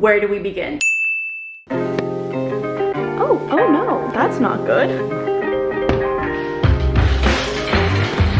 where do we begin? Oh no, that's not good.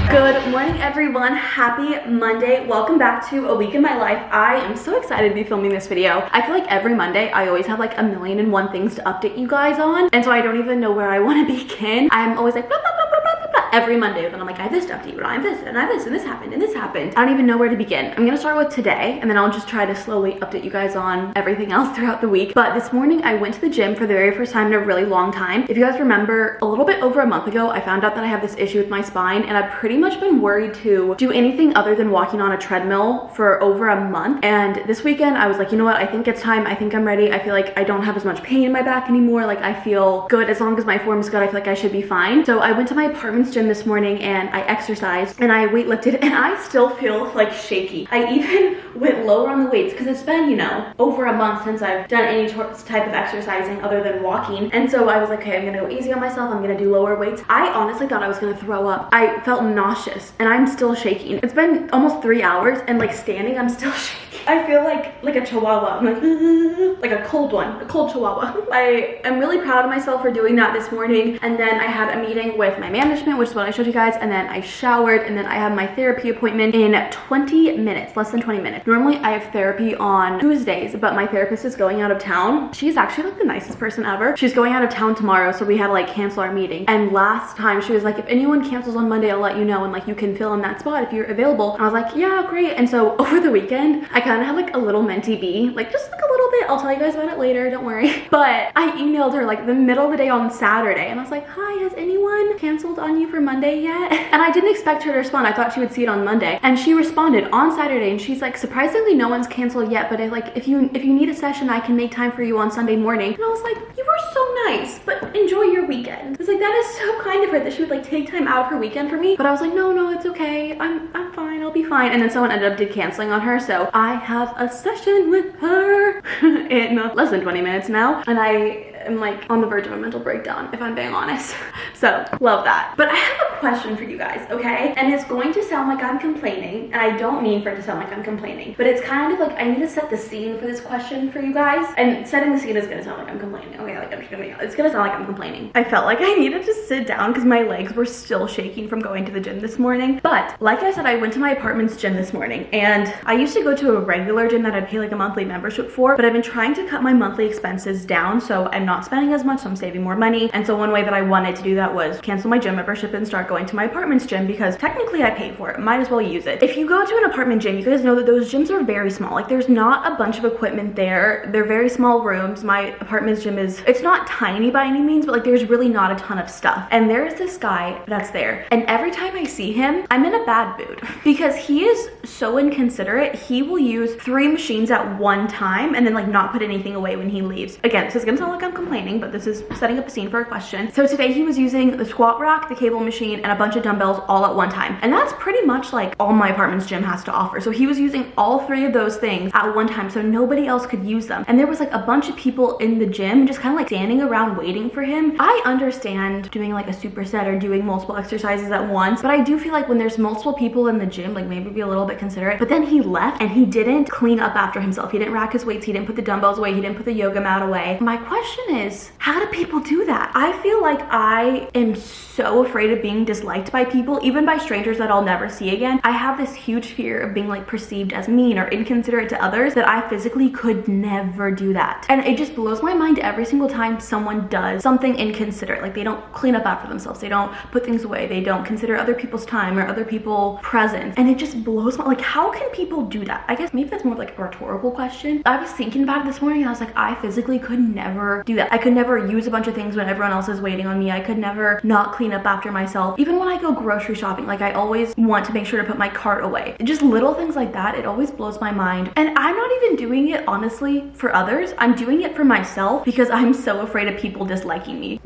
Good morning, everyone. Happy Monday. Welcome back to A Week in My Life. I am so excited to be filming this video. I feel like every Monday I always have like 1,000,001 things to update you guys on, and so I don't even know where I want to begin. I'm always like blah, blah, blah, blah, blah, blah, blah, every Monday, but I'm like, I have this to update you, I have this, and I have this, and this happened, and this happened. I don't even know where to begin. I'm gonna start with today, and then I'll just try to slowly update you guys on everything else throughout the week. But this morning I went to the gym for the very first time in a really long time. If you guys remember, a little bit over a month ago, I found out that I have this issue with my spine, and I've pretty much been worried to do anything other than walking on a treadmill for over a month. And this weekend I was like, you know what, I think it's time. I think I'm ready. I feel like I don't have as much pain in my back anymore. Like, I feel good. As long as my form is good, I feel like I should be fine. So I went to my apartment's gym this morning and I exercised and I weightlifted, and I still feel like shaky. I even went lower on the weights because it's been, you know, over a month since I've done any type of exercising other than walking. And so I was like, okay, I'm gonna go easy on myself. I'm gonna do lower weights. I honestly thought I was gonna throw up. I felt nauseous and I'm still shaking. It's been almost 3 hours and like standing, I'm still shaking. I feel like a chihuahua. I'm like a cold one, a cold chihuahua. I am really proud of myself for doing that this morning. And then I had a meeting with my management, which is what I showed you guys. And then I showered, and then I have my therapy appointment in 20 minutes, less than 20 minutes. Normally I have therapy on Tuesdays, but my therapist is going out of town. She's actually like the nicest person ever. She's going out of town tomorrow, so we had to like cancel our meeting. And last time she was like, if anyone cancels on Monday, I'll let you know, and like you can fill in that spot if you're available. And I was like, yeah, great. And so over the weekend, I kind of had like a little mentee bee, like just like a little bit. I'll tell you guys about it later, don't worry. But I emailed her like the middle of the day on Saturday, and I was like, hi, has anyone canceled on you for Monday yet? And I didn't expect her to respond. I thought she would see it on Monday, and she responded on Saturday, and she's like, surprisingly no one's canceled yet, but if you need a session, I can make time for you on Sunday morning. And I was like, you were so nice, but enjoy your weekend. It's like, that is so kind of her that she would like take time out of her weekend for me. But I was like, no, it's okay, I'm fine, I'll be fine. And then someone ended up canceling on her, so I have a session with her in less than 20 minutes now, and I am like on the verge of a mental breakdown, if I'm being honest. So love that. But I have a question for you guys, okay? And it's going to sound like I'm complaining, and I don't mean for it to sound like I'm complaining, but it's kind of like I need to set the scene for this question for you guys. And setting the scene is gonna sound like I'm complaining. Okay, like it's gonna sound like I'm complaining. I felt like I needed to sit down because my legs were still shaking from going to the gym this morning. But like I said, I went to my apartment's gym this morning, and I used to go to a regular gym that I'd pay like a monthly membership for, but I've been trying to cut my monthly expenses down, so I'm not spending as much, so I'm saving more money. And so one way that I wanted to do that was cancel my gym membership and start going to my apartment's gym, because technically I paid for it, might as well use it. If you go to an apartment gym, you guys know that those gyms are very small. Like, there's not a bunch of equipment there. They're very small rooms. My apartment's gym it's not tiny by any means, but like there's really not a ton of stuff. And there's this guy that's there, and every time I see him, I'm in a bad mood because he is so inconsiderate. He will use 3 machines at one time and then like not put anything away when he leaves. Again, this is gonna sound like I'm complaining, but this is setting up a scene for a question. So today he was using the squat rack, the cable machine, and a bunch of dumbbells all at one time. And that's pretty much like all my apartment's gym has to offer. So he was using all 3 of those things at one time, so nobody else could use them. And there was like a bunch of people in the gym just kind of like standing around waiting for him. I understand doing like a superset or doing multiple exercises at once, but I do feel like when there's multiple people in the gym, like maybe be a little bit considerate. But then he left and he didn't clean up after himself. He didn't rack his weights. He didn't put the dumbbells away. He didn't put the yoga mat away. My question is, how do people do that? I feel like I am so afraid of being disliked by people, even by strangers that I'll never see again. I have this huge fear of being like perceived as mean or inconsiderate to others that I physically could never do that. And it just blows my mind every single time someone does something inconsiderate. Like, they don't clean up after themselves. They don't put things away. They don't consider other people's time or other people's presence. And it just blows my, like, how can people do that? I guess maybe that's more of like a rhetorical question. I was thinking about it this morning and I was like, I physically could never do that. I could never use a bunch of things when everyone else is waiting on me. I could never not clean up after myself. Even when I go grocery shopping, like, I always want to make sure to put my cart away. Just little things like that, it always blows my mind. And I'm not even doing it honestly for others. I'm doing it for myself because I'm so afraid of people disliking me.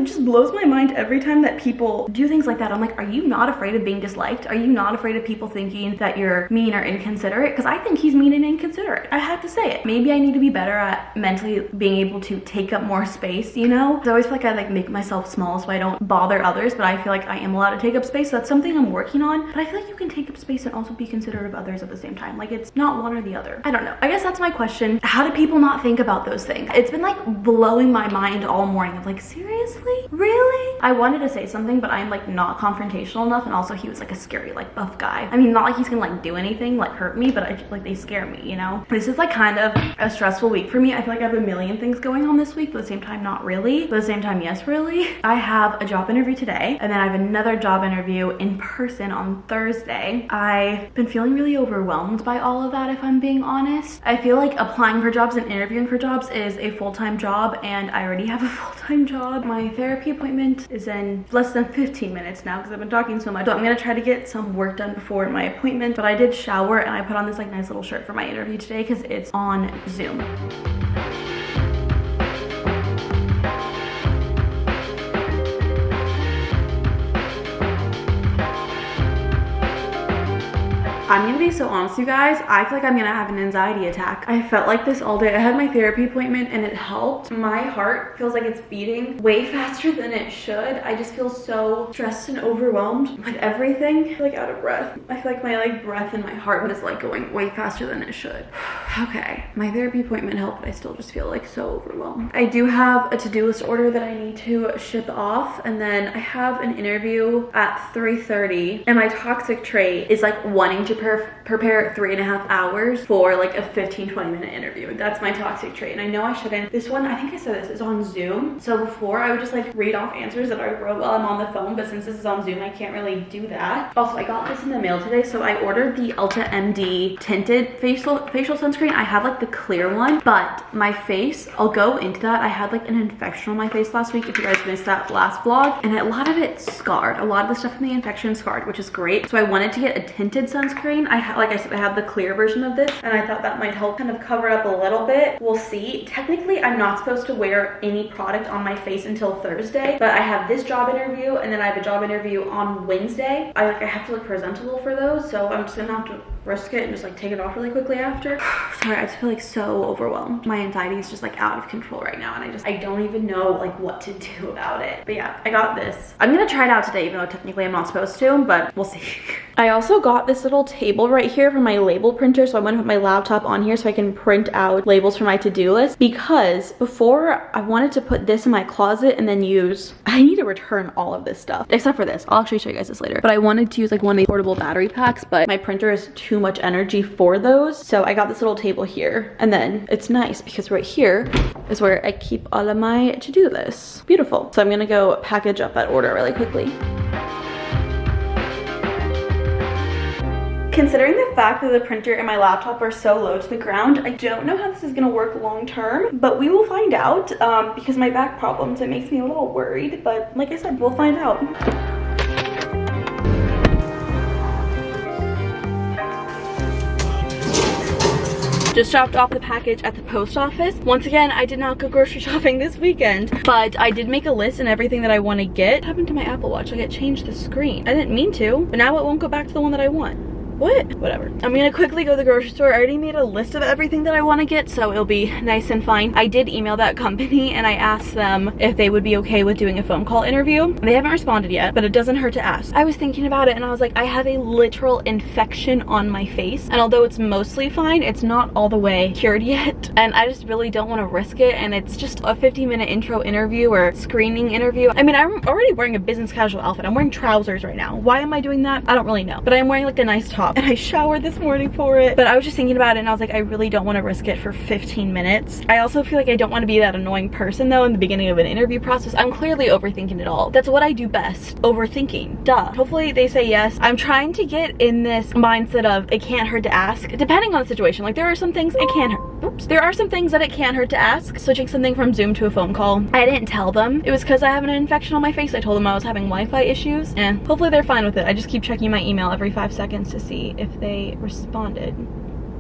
just blows my mind every time that people do things like that. I'm like, are you not afraid of being disliked? Are you not afraid of people thinking that you're mean or inconsiderate? Because I think he's mean and inconsiderate. I have to say it. Maybe I need to be better at mentally being able to take up more space, you know? I always feel like I like make myself small so I don't bother others, but I feel like I am allowed to take up space. So that's something I'm working on. But I feel like you can take up space and also be considerate of others at the same time. Like, it's not one or the other. I don't know. I guess that's my question. How do people not think about those things? It's been like blowing my mind all morning of like, seriously? Really? I wanted to say something, but I'm like not confrontational enough, and also he was like a scary like buff guy. I mean, not like he's gonna like do anything like hurt me, but I like they scare me, you know? This is like kind of a stressful week for me. I feel like I have a million things going on this week, but at the same time not really, but at the same time yes really. I have a job interview today, and then I have another job interview in person on Thursday. I've been feeling really overwhelmed by all of that, if I'm being honest. I feel like applying for jobs and interviewing for jobs is a full-time job, and I already have a full-time job. My therapy appointment is in less than 15 minutes now because I've been talking so much. So I'm gonna try to get some work done before my appointment, but I did shower and I put on this like nice little shirt for my interview today because it's on Zoom. I'm gonna be so honest, you guys. I feel like I'm gonna have an anxiety attack. I felt like this all day. I had my therapy appointment and it helped. My heart feels like it's beating way faster than it should. I just feel so stressed and overwhelmed with everything. Like out of breath. I feel like my like breath and my heart is like going way faster than it should. Okay, my therapy appointment helped, but I still just feel like so overwhelmed. I do have a to-do list order that I need to ship off, and then I have an interview at 3:30, and my toxic trait is like wanting to prepare 3.5 hours for like a 15-20 minute interview. That's my toxic trait, and I know I shouldn't. This one, I think I said this, is on Zoom. So before I would just like read off answers that I wrote while I'm on the phone, but since this is on Zoom, I can't really do that. Also, I got this in the mail today, so I ordered the Ulta MD tinted facial sunscreen. I have like the clear one, but my face, I'll go into that. I had like an infection on my face last week, if you guys missed that last vlog, and a lot of it scarred. A lot of the stuff from the infection scarred, which is great. So I wanted to get a tinted sunscreen. Like I said, I have the clear version of this, and I thought that might help kind of cover up a little bit. We'll see. Technically, I'm not supposed to wear any product on my face until Thursday, but I have this job interview, and then I have a job interview on Wednesday. I have to look presentable for those, so I'm just gonna have to risk it and just like take it off really quickly after. Sorry, I just feel like so overwhelmed. My anxiety is just like out of control right now, and I don't even know like what to do about it. But yeah, I got this. I'm gonna try it out today, even though technically I'm not supposed to, but we'll see. I also got this little table right here for my label printer, so I'm gonna put my laptop on here so I can print out labels for my to-do list, because before I wanted to put this in my closet and then I need to return all of this stuff except for this. I'll actually show you guys this later, but I wanted to use like one of the portable battery packs, but my printer is too much energy for those, so I got this little table here, and then it's nice because right here is where I keep all of my to-do lists. Beautiful. So I'm gonna go package up that order really quickly. Considering the fact that the printer and my laptop are so low to the ground, I don't know how this is gonna work long term, but we will find out. Because my back problems, it makes me a little worried, but like I said, we'll find out. Just dropped off the package at the post office. Once again, I did not go grocery shopping this weekend, but I did make a list and everything that I want to get. What happened to my Apple Watch? Like, it changed the screen. I didn't mean to, but now it won't go back to the one that I want. What? Whatever. I'm gonna quickly go to the grocery store. I already made a list of everything that I want to get, so it'll be nice and fine. I did email that company and I asked them if they would be okay with doing a phone call interview. They haven't responded yet, but it doesn't hurt to ask. I was thinking about it and I was like, I have a literal infection on my face, and although it's mostly fine, it's not all the way cured yet, and I just really don't want to risk it. And it's just a 50-minute intro interview or screening interview. I mean, I'm already wearing a business casual outfit. I'm wearing trousers right now. Why am I doing that? I don't really know, but I'm wearing like a nice top. And I showered this morning for it, but I was just thinking about it and I was like, I really don't want to risk it for 15 minutes. I also feel like I don't want to be that annoying person though in the beginning of an interview process. I'm clearly overthinking it all. That's what I do best, overthinking. Duh. Hopefully they say yes. I'm trying to get in this mindset of it can't hurt to ask, depending on the situation. Like, there are some things it can hurt. Oops. There are some things that it can hurt to ask. Switching something from Zoom to a phone call, I didn't tell them it was because I have an infection on my face. I told them I was having Wi-Fi issues, and hopefully they're fine with it. I just keep checking my email every 5 seconds to see if they responded.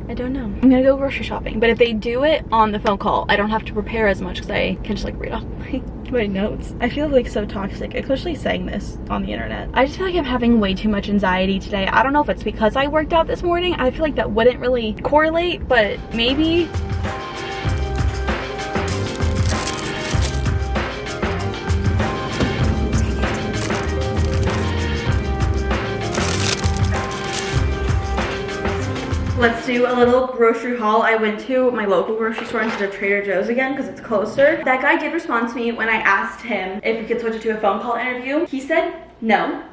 I don't know. I'm gonna go grocery shopping, but if they do it on the phone call, I don't have to prepare as much because I can just like read off my notes. I feel like so toxic, especially saying this on the internet. I just feel like I'm having way too much anxiety today. I don't know if it's because I worked out this morning. I feel like that wouldn't really correlate, but maybe. Let's do a little grocery haul. I went to my local grocery store instead of Trader Joe's again because it's closer. That guy did respond to me when I asked him if we could switch it to a phone call interview. He said no.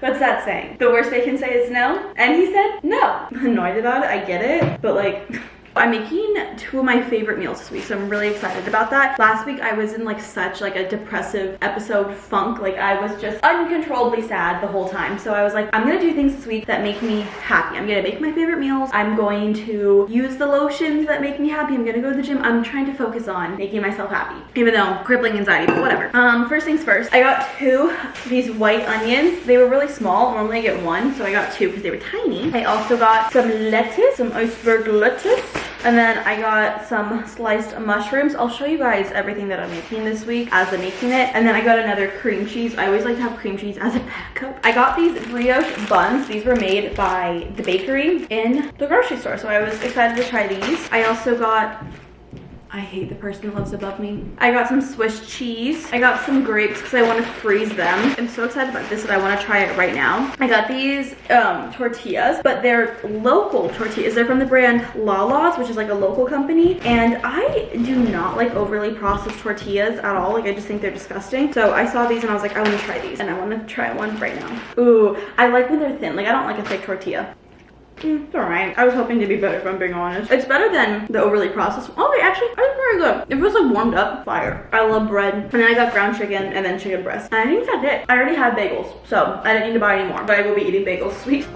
What's that saying? The worst they can say is no? And he said no. I'm annoyed about it, I get it, but like, I'm making 2 of my favorite meals this week, so I'm really excited about that. Last week I was in like such like a depressive episode funk. Like I was just uncontrollably sad the whole time. So I was like, I'm gonna do things this week that make me happy. I'm gonna make my favorite meals. I'm going to use the lotions that make me happy. I'm gonna go to the gym. I'm trying to focus on making myself happy, even though crippling anxiety, but whatever. First things first, I got 2 of these white onions. They were really small. Normally I get 1, so I got 2 because they were tiny. I also got some lettuce, some iceberg lettuce. And then I got some sliced mushrooms. I'll show you guys everything that I'm making this week as I'm making it. And then I got another cream cheese. I always like to have cream cheese as a backup. I got these brioche buns. These were made by the bakery in the grocery store, so I was excited to try these. I also got, I hate the person who lives above me. I got some Swiss cheese. I got some grapes because I want to freeze them. I'm so excited about this that I want to try it right now. I got these tortillas, but they're local tortillas. They're from the brand Lala's, which is like a local company. And I do not like overly processed tortillas at all. Like I just think they're disgusting. So I saw these and I was like, I want to try these. And I want to try one right now. Ooh, I like when they're thin. Like I don't like a thick tortilla. It's alright. I was hoping to be better if I'm being honest. It's better than the overly processed. Oh wait, actually, it's very good. If it was like warmed up, fire. I love bread. And then I got ground chicken and then chicken breast. And I think that's it. I already had bagels, so I didn't need to buy any more. But I will be eating bagels this week.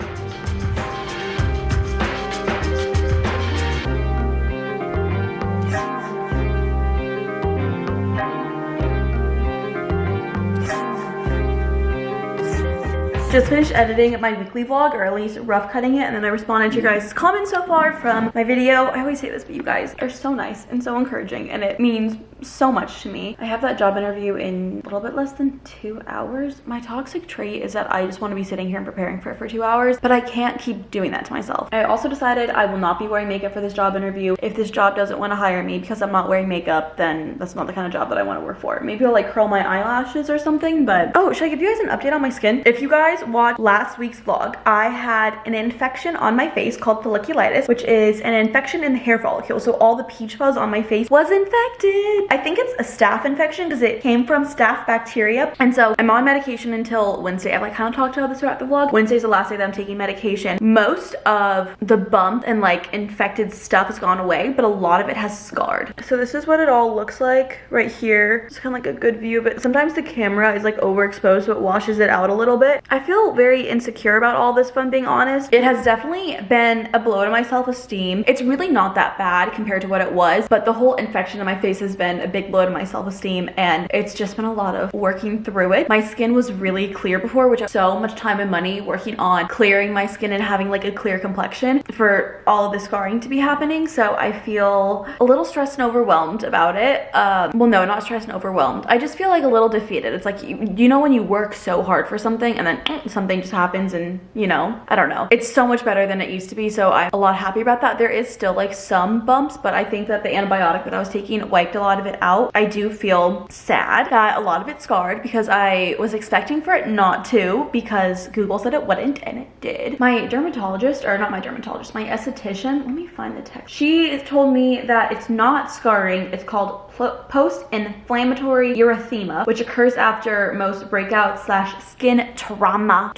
Just finished editing my weekly vlog, or at least rough cutting it, and then I responded to your guys' comments so far from my video. I always say this, but you guys are so nice and so encouraging, and it means so much to me. I have that job interview in a little bit less than 2 hours. My toxic trait is that I just want to be sitting here and preparing for it for 2 hours, but I can't keep doing that to myself. I also decided I will not be wearing makeup for this job interview. If this job doesn't want to hire me because I'm not wearing makeup, then that's not the kind of job that I want to work for. Maybe I'll like curl my eyelashes or something, but oh, should I give you guys an update on my skin? If you guys watched last week's vlog, I had an infection on my face called folliculitis, which is an infection in the hair follicle. So all the peach fuzz on my face was infected. I think it's a staph infection because it came from staph bacteria. And so I'm on medication until Wednesday. I've like kind of talked about this throughout the vlog. Wednesday's the last day that I'm taking medication. Most of the bump and like infected stuff has gone away, but a lot of it has scarred. So this is what it all looks like right here. It's kind of like a good view, but sometimes the camera is like overexposed, so it washes it out a little bit. I feel very insecure about all this, if I'm being honest. It has definitely been a blow to my self-esteem. It's really not that bad compared to what it was, but the whole infection on my face has been a big blow to my self-esteem, and it's just been a lot of working through it. My skin was really clear before, which I have so much time and money working on clearing my skin and having like a clear complexion for all of the scarring to be happening. So I feel a little stressed and overwhelmed about it. Well, no, not stressed and overwhelmed. I just feel like a little defeated. It's like, you know when you work so hard for something and then something just happens and, you know, I don't know. It's so much better than it used to be, so I'm a lot happy about that. There is still like some bumps, but I think that the antibiotic that I was taking wiped a lot of it out. I do feel sad that a lot of it scarred because I was expecting for it not to, because Google said it wouldn't and it did. My dermatologist, or not my dermatologist, my esthetician, let me find the text. She told me that it's not scarring, it's called post-inflammatory erythema, which occurs after most breakout / skin trauma.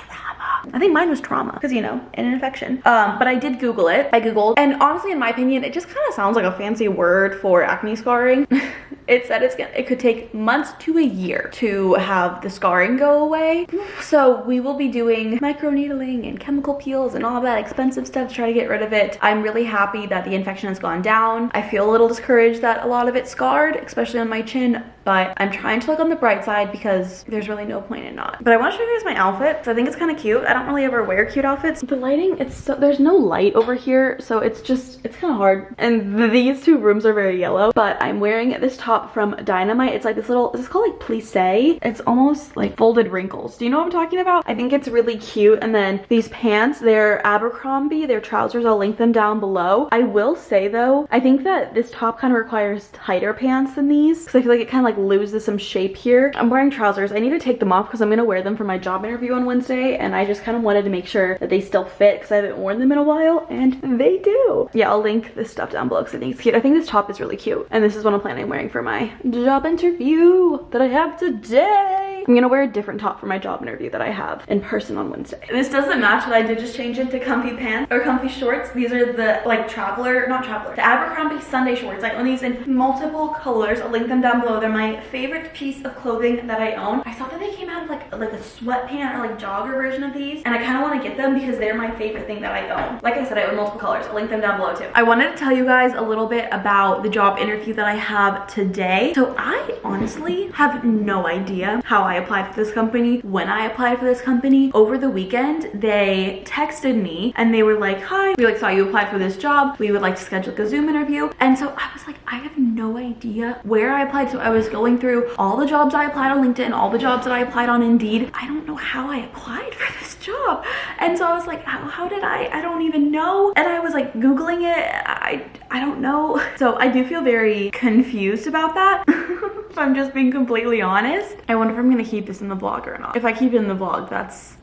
I think mine was trauma because, you know, an infection. But I did Google it. I Googled, and honestly, in my opinion, it just kind of sounds like a fancy word for acne scarring. It said it could take months to a year to have the scarring go away. So we will be doing microneedling and chemical peels and all that expensive stuff to try to get rid of it. I'm really happy that the infection has gone down. I feel a little discouraged that a lot of it scarred, especially on my chin, but I'm trying to look on the bright side because there's really no point in not. But I want to show you guys my outfit, so I think it's kind of cute. I don't really ever wear cute outfits. The lighting, there's no light over here, so it's kind of hard. And these two rooms are very yellow, but I'm wearing this top from Dynamite. It's like this little, is this called like plissé? It's almost like folded wrinkles. Do you know what I'm talking about? I think it's really cute. And then these pants, they're Abercrombie, they're trousers. I'll link them down below. I will say though, I think that this top kind of requires tighter pants than these because I feel like it kind of like loses some shape here. I'm wearing trousers. I need to take them off because I'm going to wear them for my job interview on Wednesday, and I just kind of wanted to make sure that they still fit because I haven't worn them in a while, and they do. Yeah, I'll link this stuff down below because I think it's cute. I think this top is really cute, and this is what I'm planning on wearing for my job interview that I have today. I'm gonna wear a different top for my job interview that I have in person on Wednesday. This doesn't match, but I did just change into comfy pants or comfy shorts. These are the like the Abercrombie Sunday shorts. I own these in multiple colors. I'll link them down below. They're my favorite piece of clothing that I own. I saw that they came out of like a sweatpant or like jogger version of these, and I kind of want to get them because they're my favorite thing that I own. Like I said, I own multiple colors. I'll link them down below too. I wanted to tell you guys a little bit about the job interview that I have today. So I honestly have no idea how I applied for this company. When I applied for this company over the weekend, they texted me and they were like, hi, we like saw you applied for this job. We would like to schedule a Zoom interview. And so I was like, I have no idea where I applied. So I was going through all the jobs I applied on LinkedIn, all the jobs that I applied on Indeed. I don't know how I applied for this job. And so I was like, how did I don't even know. And I was like Googling it. I don't know. So I do feel very confused about that. If I'm just being completely honest. I wonder if I'm gonna keep this in the vlog or not. If I keep it in the vlog, that's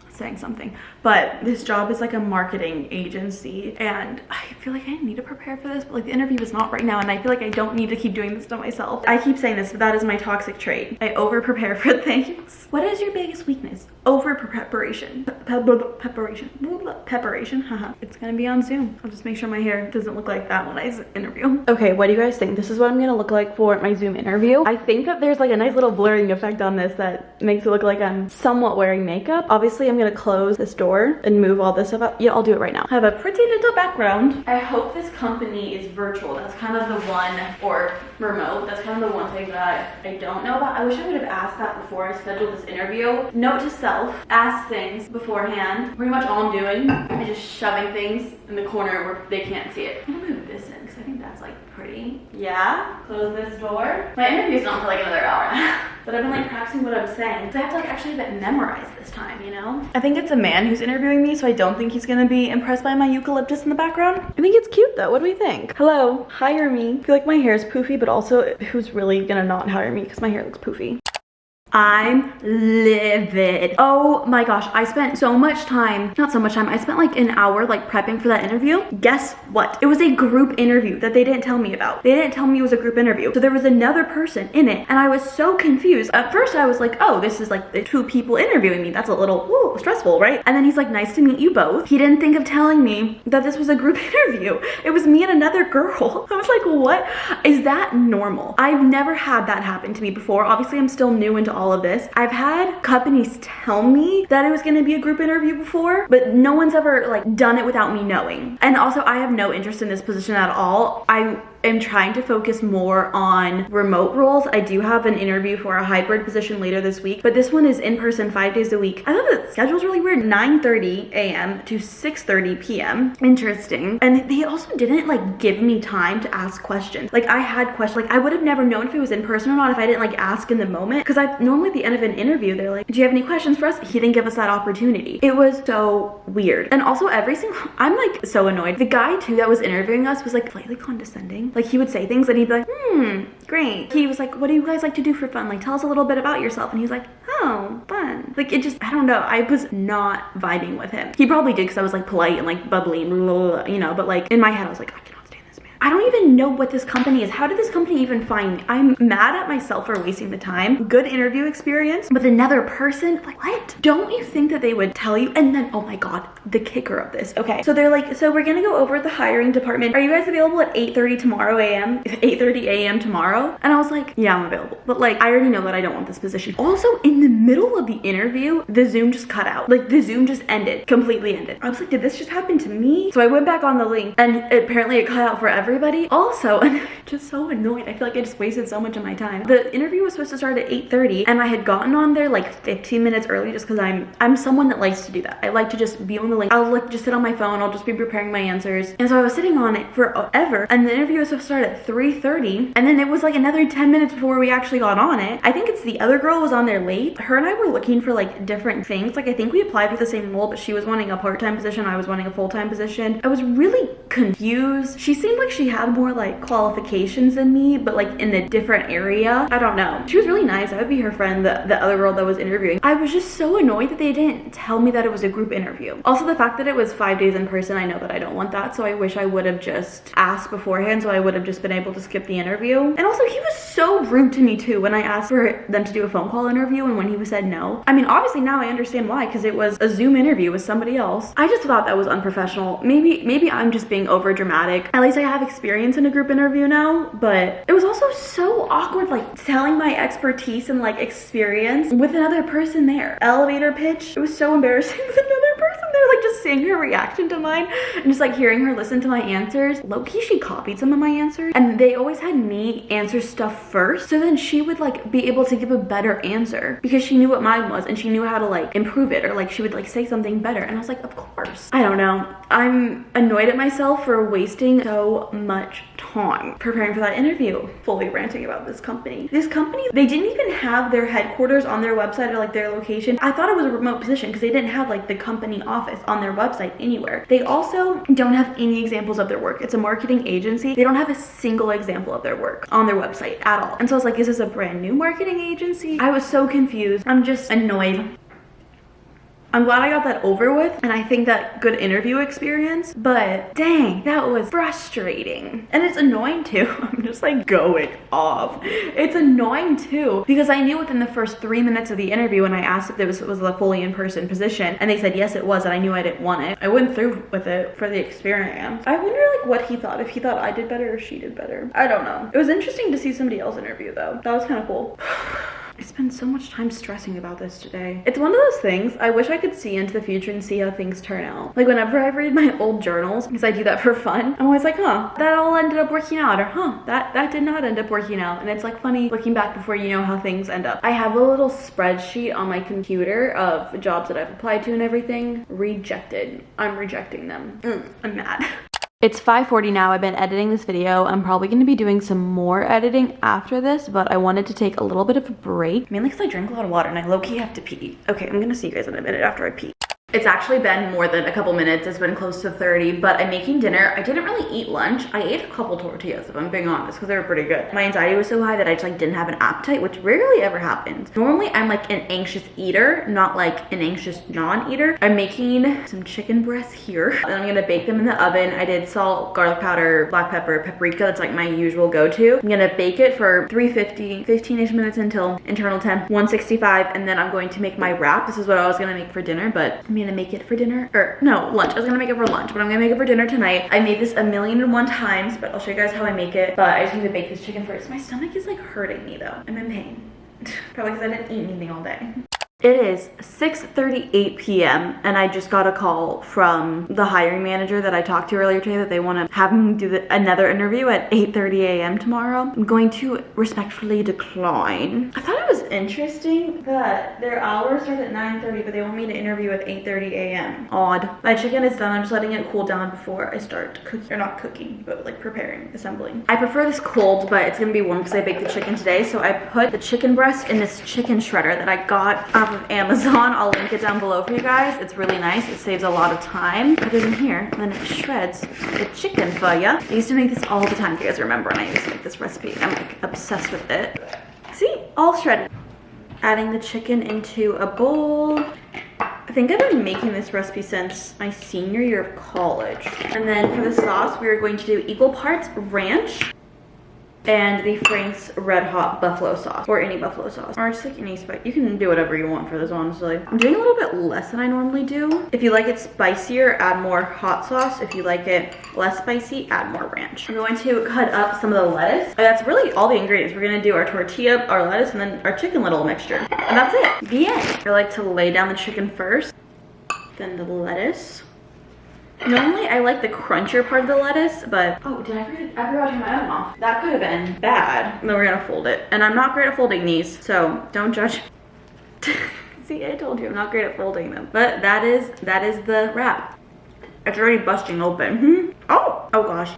saying something. But this job is like a marketing agency, and I feel like I need to prepare for this, but like the interview is not right now, and I feel like I don't need to keep doing this to myself. I keep saying this, but that is my toxic trait. I over prepare for things. What is your biggest weakness? Over preparation. Preparation. Haha. It's gonna be on Zoom. I'll just make sure my hair doesn't look like that when I interview. Okay, what do you guys think? This is what I'm gonna look like for my Zoom interview. I think that there's like a nice little blurring effect on this that makes it look like I'm somewhat wearing makeup. Obviously, I'm gonna close this door and move all this stuff up. Yeah, I'll do it right now. I have a pretty little background. I hope this company is virtual. That's kind of the one, or remote. That's kind of the one thing that I don't know about. I wish I would have asked that before I scheduled this interview. Note to self, ask things beforehand. Pretty much all I'm doing is just shoving things in the corner where they can't see it. I'm gonna move this in because I think that's like pretty. Yeah, close this door. My interview's not for like another hour and a half, but I've been like practicing what I'm saying. So I have to like actually have it memorized this time, you know? I think it's a man who's interviewing me, so I don't think he's gonna be impressed by my eucalyptus in the background. I think it's cute though. What do we think? Hello, hire me. I feel like my hair is poofy, but also who's really gonna not hire me because my hair looks poofy? I'm livid. Oh my gosh, I spent so much time, not so much time, I spent like an hour like prepping for that interview. Guess what? It was a group interview that they didn't tell me about. They didn't tell me it was a group interview. So there was another person in it, and I was so confused. At first I was like, oh, this is like the two people interviewing me. That's a little stressful, right? And then he's like, nice to meet you both. He didn't think of telling me that this was a group interview. It was me and another girl. I was like, what? Is that normal? I've never had that happen to me before. Obviously, I'm still new into all of this. I've had companies tell me that it was going to be a group interview before, but no one's ever like done it without me knowing. And also, I have no interest in this position at all. I am trying to focus more on remote roles. I do have an interview for a hybrid position later this week, but this one is in person 5 days a week. I thought the schedule's really weird. 9:30 a.m. to 6:30 p.m. Interesting. And they also didn't like give me time to ask questions. Like I had questions, like I would have never known if it was in person or not if I didn't like ask in the moment. Because I normally at the end of an interview, they're like, do you have any questions for us? He didn't give us that opportunity. It was so weird. And also I'm like so annoyed. The guy too that was interviewing us was like slightly condescending. Like he would say things and he'd be like, great. He was like, what do you guys like to do for fun? Like tell us a little bit about yourself. And he's like, oh, fun. Like it just, I don't know. I was not vibing with him. He probably did because I was like polite and like bubbly and blah, blah, blah, you know, but like in my head I was like, I cannot stand this man. I don't even know what this company is. How did this company even find me? I'm mad at myself for wasting the time. Good interview experience with another person. Like what? Don't you think that they would tell you? And then, oh my God, the kicker of this. Okay, so they're like, so we're gonna go over the hiring department. Are you guys available at 8:30 tomorrow a.m.? 8:30 a.m. tomorrow? And I was like, yeah, I'm available. But like, I already know that I don't want this position. Also, in the middle of the interview, the Zoom just cut out. Like the Zoom just ended, completely ended. I was like, did this just happen to me? So I went back on the link and apparently it cut out for everyone. everybody. Also, just so annoyed. I feel like I just wasted so much of my time. The interview was supposed to start at 8:30 and I had gotten on there like 15 minutes early just because I'm someone that likes to do that. I like to just be on the link. I'll like just sit on my phone. I'll just be preparing my answers. And so I was sitting on it forever, and the interview was supposed to start at 3:30, and then it was like another 10 minutes before we actually got on it. I think it's the other girl was on there late. Her and I were looking for like different things. Like I think we applied for the same role, but she was wanting a part-time position. I was wanting a full-time position. I was really confused. She seemed like she had more like qualifications than me, but like in a different area. I don't know. She was really nice. I would be her friend, the other girl that was interviewing. I was just so annoyed that they didn't tell me that it was a group interview. Also, the fact that it was 5 days in person, I know that I don't want that, so I wish I would have just asked beforehand, so I would have just been able to skip the interview. And also, he was so rude to me too when I asked for them to do a phone call interview, and when he said no. I mean, obviously now I understand why, because it was a Zoom interview with somebody else. I just thought that was unprofessional. Maybe I'm just being over dramatic. At least I have experience in a group interview now, but it was also so awkward, like telling my expertise and like experience with another person there. Elevator pitch. It was so embarrassing with another person there, like just seeing her reaction to mine and just like hearing her listen to my answers. Low-key, she copied some of my answers, and they always had me answer stuff first, so then she would like be able to give a better answer because she knew what mine was and she knew how to like improve it, or like she would like say something better. And I was like, of course. I don't know. I'm annoyed at myself for wasting so much time preparing for that interview. Fully ranting about this company. This company, they didn't even have their headquarters on their website or like their location. I thought it was a remote position because they didn't have like the company office on their website anywhere. They also don't have any examples of their work. It's a marketing agency. They don't have a single example of their work on their website at all. And so I was like, is this a brand new marketing agency? I was so confused. I'm just annoyed. I'm glad I got that over with, and I think that good interview experience, but dang, that was frustrating. And it's annoying too. I'm just like going off. It's annoying too, because I knew within the first 3 minutes of the interview when I asked if it was a fully in-person position, and they said yes it was, and I knew I didn't want it. I went through with it for the experience. I wonder like what he thought, if he thought I did better or she did better. I don't know. It was interesting to see somebody else interview though. That was kind of cool. I spent so much time stressing about this today. It's one of those things, I wish I could see into the future and see how things turn out. Like whenever I read my old journals, because I do that for fun, I'm always like, huh, that all ended up working out, or huh, that did not end up working out. And it's like funny looking back before you know how things end up. I have a little spreadsheet on my computer of jobs that I've applied to and everything. Rejected. I'm rejecting them. I'm mad. It's 5:40 now. I've been editing this video. I'm probably going to be doing some more editing after this, but I wanted to take a little bit of a break, mainly because I drink a lot of water and I low-key have to pee. Okay, I'm going to see you guys in a minute after I pee. It's actually been more than a couple minutes. It's been close to 30, but I'm making dinner. I didn't really eat lunch. I ate a couple tortillas, if I'm being honest, because they were pretty good. My anxiety was so high that I just like didn't have an appetite, which rarely ever happens. Normally, I'm like an anxious eater, not like an anxious non-eater. I'm making some chicken breasts here. Then I'm gonna bake them in the oven. I did salt, garlic powder, black pepper, paprika. That's like my usual go-to. I'm gonna bake it for 350, 15-ish minutes until internal temp, 165, and then I'm going to make my wrap. This is what I was gonna make for dinner, but I'm gonna make it for dinner, or no, lunch. I was gonna make it for lunch, but I'm gonna make it for dinner tonight. I made this 1,000,001 times, but I'll show you guys how I make it. But I just need to bake this chicken first. My stomach is like hurting me though. I'm in pain. Probably because I didn't eat anything all day. It is 6:38 p.m. and I just got a call from the hiring manager that I talked to earlier today that they want to have me do another interview at 8:30 a.m. tomorrow. I'm going to respectfully decline. I thought it was interesting that their hours start at 9:30, but they want me to interview at 8:30 a.m. Odd. My chicken is done. I'm just letting it cool down before I start cooking, or not cooking, but like preparing, assembling. I prefer this cold, but it's gonna be warm because I baked the chicken today. So I put the chicken breast in this chicken shredder that I got off of Amazon. I'll link it down below for you guys. It's really nice. It saves a lot of time. Put it in here, and then it shreds the chicken for ya. I used to make this all the time, if you guys remember, and I used to make this recipe. I'm like obsessed with it. See, all shredded. Adding the chicken into a bowl. I think I've been making this recipe since my senior year of college. And then for the sauce, we are going to do equal parts ranch and the Frank's Red Hot buffalo sauce, or any buffalo sauce, or just like any spice. You can do whatever you want for this, honestly. I'm doing a little bit less than I normally do. If you like it spicier, add more hot sauce. If you like it less spicy, add more ranch. I'm going to cut up some of the lettuce. That's really all the ingredients. We're gonna do our tortilla, our lettuce, and then our chicken little mixture. And that's it, the end. I like to lay down the chicken first, then the lettuce, Normally I like the crunchier part of the lettuce, but oh, did I forgot to turn my oven off? That could have been bad. And then we're gonna fold it. And I'm not great at folding these, so don't judge. See, I told you I'm not great at folding them. But that is the wrap. It's already busting open. Oh gosh.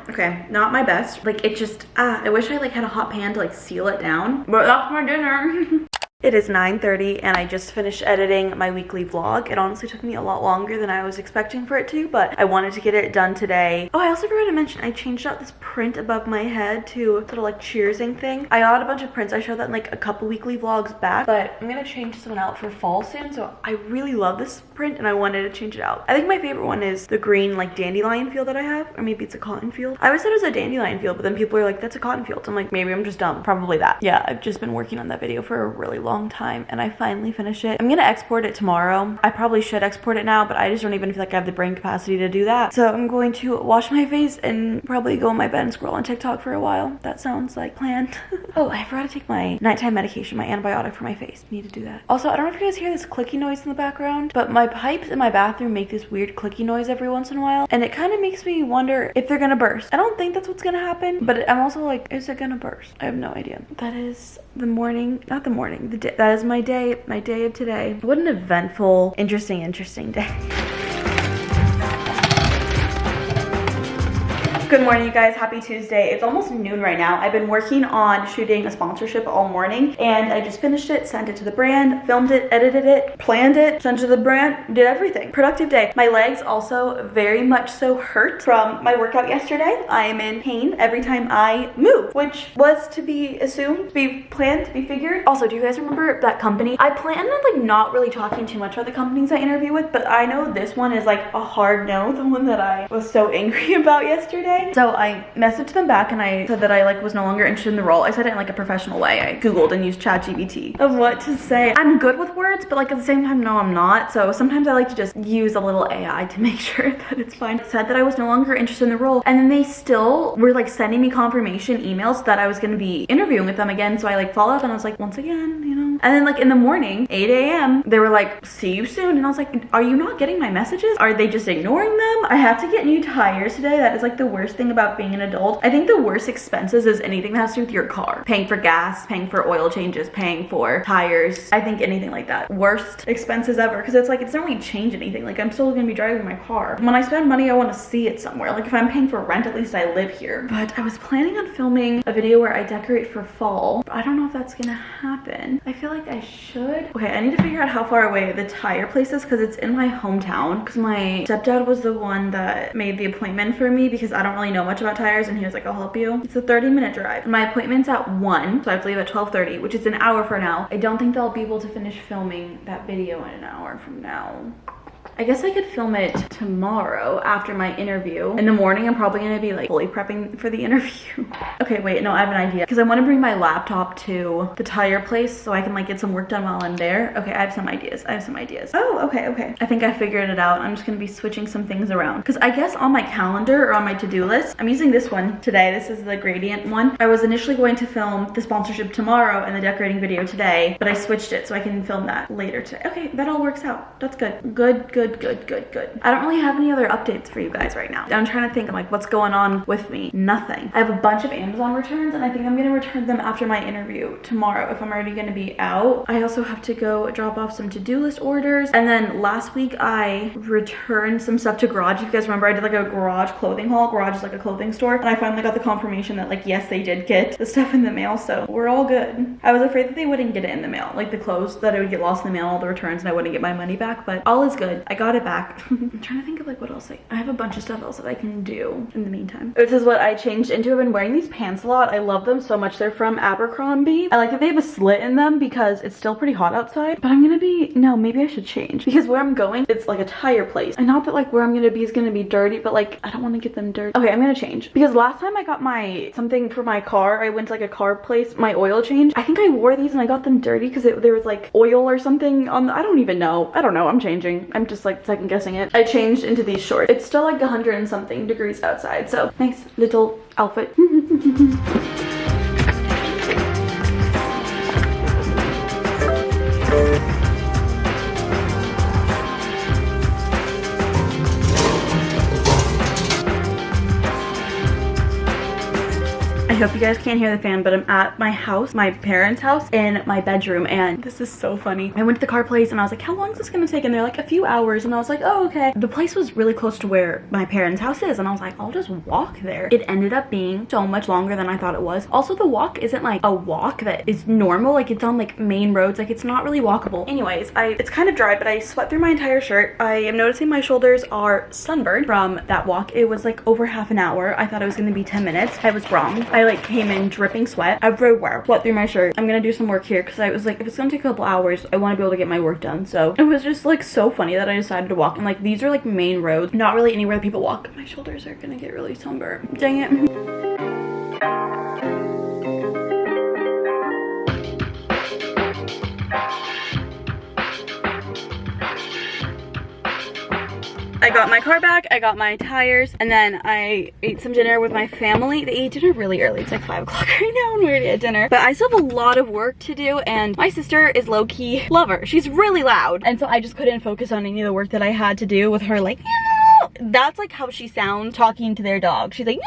Okay, not my best. Like it just, I wish I like had a hot pan to like seal it down. But that's my dinner. It is 9:30 and I just finished editing my weekly vlog. It honestly took me a lot longer than I was expecting for it to, but I wanted to get it done today. Oh, I also forgot to mention, I changed out this print above my head to a little like cheersing thing. I got a bunch of prints. I showed that in like a couple weekly vlogs back, but I'm gonna change this one out for fall soon. So I really love this print and I wanted to change it out. I think my favorite one is the green like dandelion field that I have, or maybe it's a cotton field. I always thought it was a dandelion field, but then people are like, that's a cotton field. So I'm like, maybe I'm just dumb. Probably that. Yeah, I've just been working on that video for a really long time and I finally finished it. I'm gonna export it tomorrow. I probably should export it now, but I just don't even feel like I have the brain capacity to do that. So I'm going to wash my face and probably go in my bed and scroll on TikTok for a while. That sounds like planned. Oh, I forgot to take my nighttime medication, my antibiotic for my face. Need to do that. Also, I don't know if you guys hear this clicky noise in the background, but my pipes in my bathroom make this weird clicky noise every once in a while, and it kind of makes me wonder if they're gonna burst. I don't think that's what's gonna happen, but I'm also like, is it gonna burst? I have no idea. That is the morning, not the morning, the day. That is my day of today. What an eventful, interesting day. Good morning, you guys. Happy Tuesday. It's almost noon right now. I've been working on shooting a sponsorship all morning and I just finished it, sent it to the brand, filmed it, edited it, planned it, sent it to the brand, did everything. Productive day. My legs also very much so hurt from my workout yesterday. I am in pain every time I move, which was to be assumed, to be planned, to be figured. Also, do you guys remember that company? I planned on like not really talking too much about the companies I interview with, but I know this one is like a hard no, the one that I was so angry about yesterday. So I messaged them back and I said that I like was no longer interested in the role. I said it in like a professional way. I Googled and used ChatGPT of what to say. I'm good with words, but like at the same time, no, I'm not. So sometimes I like to just use a little AI to make sure that it's fine. I said that I was no longer interested in the role. And then they still were like sending me confirmation emails that I was going to be interviewing with them again. So I like followed up and I was like, once again, you know. And then like in the morning, 8 a.m., they were like, see you soon. And I was like, are you not getting my messages? Are they just ignoring them? I have to get new tires today. That is like the worst thing about being an adult. I think the worst expenses is anything that has to do with your car. Paying for gas, paying for oil changes, paying for tires. I think anything like that. Worst expenses ever. Because it's like, it doesn't really change anything. Like I'm still gonna be driving my car. When I spend money, I want to see it somewhere. Like if I'm paying for rent, at least I live here. But I was planning on filming a video where I decorate for fall. But I don't know if that's gonna happen. I feel like I should. Okay, I need to figure out how far away the tire place is because it's in my hometown. Because my stepdad was the one that made the appointment for me because I don't really know much about tires and he was like, I'll help you. It's a 30-minute drive. My appointment's at 1, so I have to leave at 12:30, which is an hour from now. I don't think they'll be able to finish filming that video in an hour from now. I guess I could film it tomorrow after my interview. In the morning, I'm probably gonna be like fully prepping for the interview. Okay, wait, no, I have an idea. Because I wanna bring my laptop to the tire place so I can like get some work done while I'm there. Okay, I have some ideas. Oh, okay. I think I figured it out. I'm just gonna be switching some things around. Because I guess on my calendar or on my to-do list, I'm using this one today. This is the gradient one. I was initially going to film the sponsorship tomorrow and the decorating video today, but I switched it so I can film that later today. Okay, that all works out. That's good. Good. I don't really have any other updates for you guys right now. I'm trying to think of like what's going on with me. Nothing. I have a bunch of Amazon returns and I think I'm gonna return them after my interview tomorrow if I'm already gonna be out. I also have to go drop off some to-do list orders. And then last week I returned some stuff to Garage. If you guys remember, I did like a Garage clothing haul. Garage is like a clothing store. And I finally got the confirmation that like, yes, they did get the stuff in the mail. So we're all good. I was afraid that they wouldn't get it in the mail. Like the clothes, that it would get lost in the mail, all the returns, and I wouldn't get my money back, but all is good. I got it back. I'm trying to think of like what else I have a bunch of stuff else that I can do in the meantime. This is what I changed into. I've been wearing these pants a lot. I love them so much. They're from Abercrombie. I like that they have a slit in them because it's still pretty hot outside, but I'm gonna be, no, maybe I should change because where I'm going, it's like a tire place. And not that like where I'm gonna be is gonna be dirty, but like I don't want to get them dirty. Okay, I'm gonna change because last time I got my something for my car, I went to like a car place, my oil change. I think I wore these and I got them dirty because there was like oil or something on the, I don't even know. I don't know. I'm changing. I'm just like second guessing it. I changed into these shorts. It's still like 100 and something degrees outside, so nice little outfit. hope you guys can't hear the fan, but I'm at my house, my parents' house, in my bedroom, and this is so funny. I went to the car place and I was like, how long is this gonna take? And they're like, a few hours. And I was like, oh, okay. The place was really close to where my parents' house is, and I was like, I'll just walk there. It ended up being so much longer than I thought it was. Also, the walk isn't like a walk that is normal. Like, it's on like main roads. Like, it's not really walkable. Anyways, it's kind of dry, but I sweat through my entire shirt. I am noticing my shoulders are sunburned from that walk. It was like over half an hour. I thought it was gonna be 10 minutes. I was wrong. I like came in dripping sweat everywhere. Sweat through my shirt. I'm gonna do some work here because I was like, if it's gonna take a couple hours, I want to be able to get my work done. So it was just like so funny that I decided to walk. And like, these are like main roads, not really anywhere that people walk. My shoulders are gonna get really sunburned. Dang it. I got my car back, I got my tires, and then I ate some dinner with my family. They ate dinner really early. It's like 5 o'clock right now and we already had dinner. But I still have a lot of work to do, and my sister is low-key lover. She's really loud. And so I just couldn't focus on any of the work that I had to do with her, like, that's like how she sounds talking to their dog. She's like,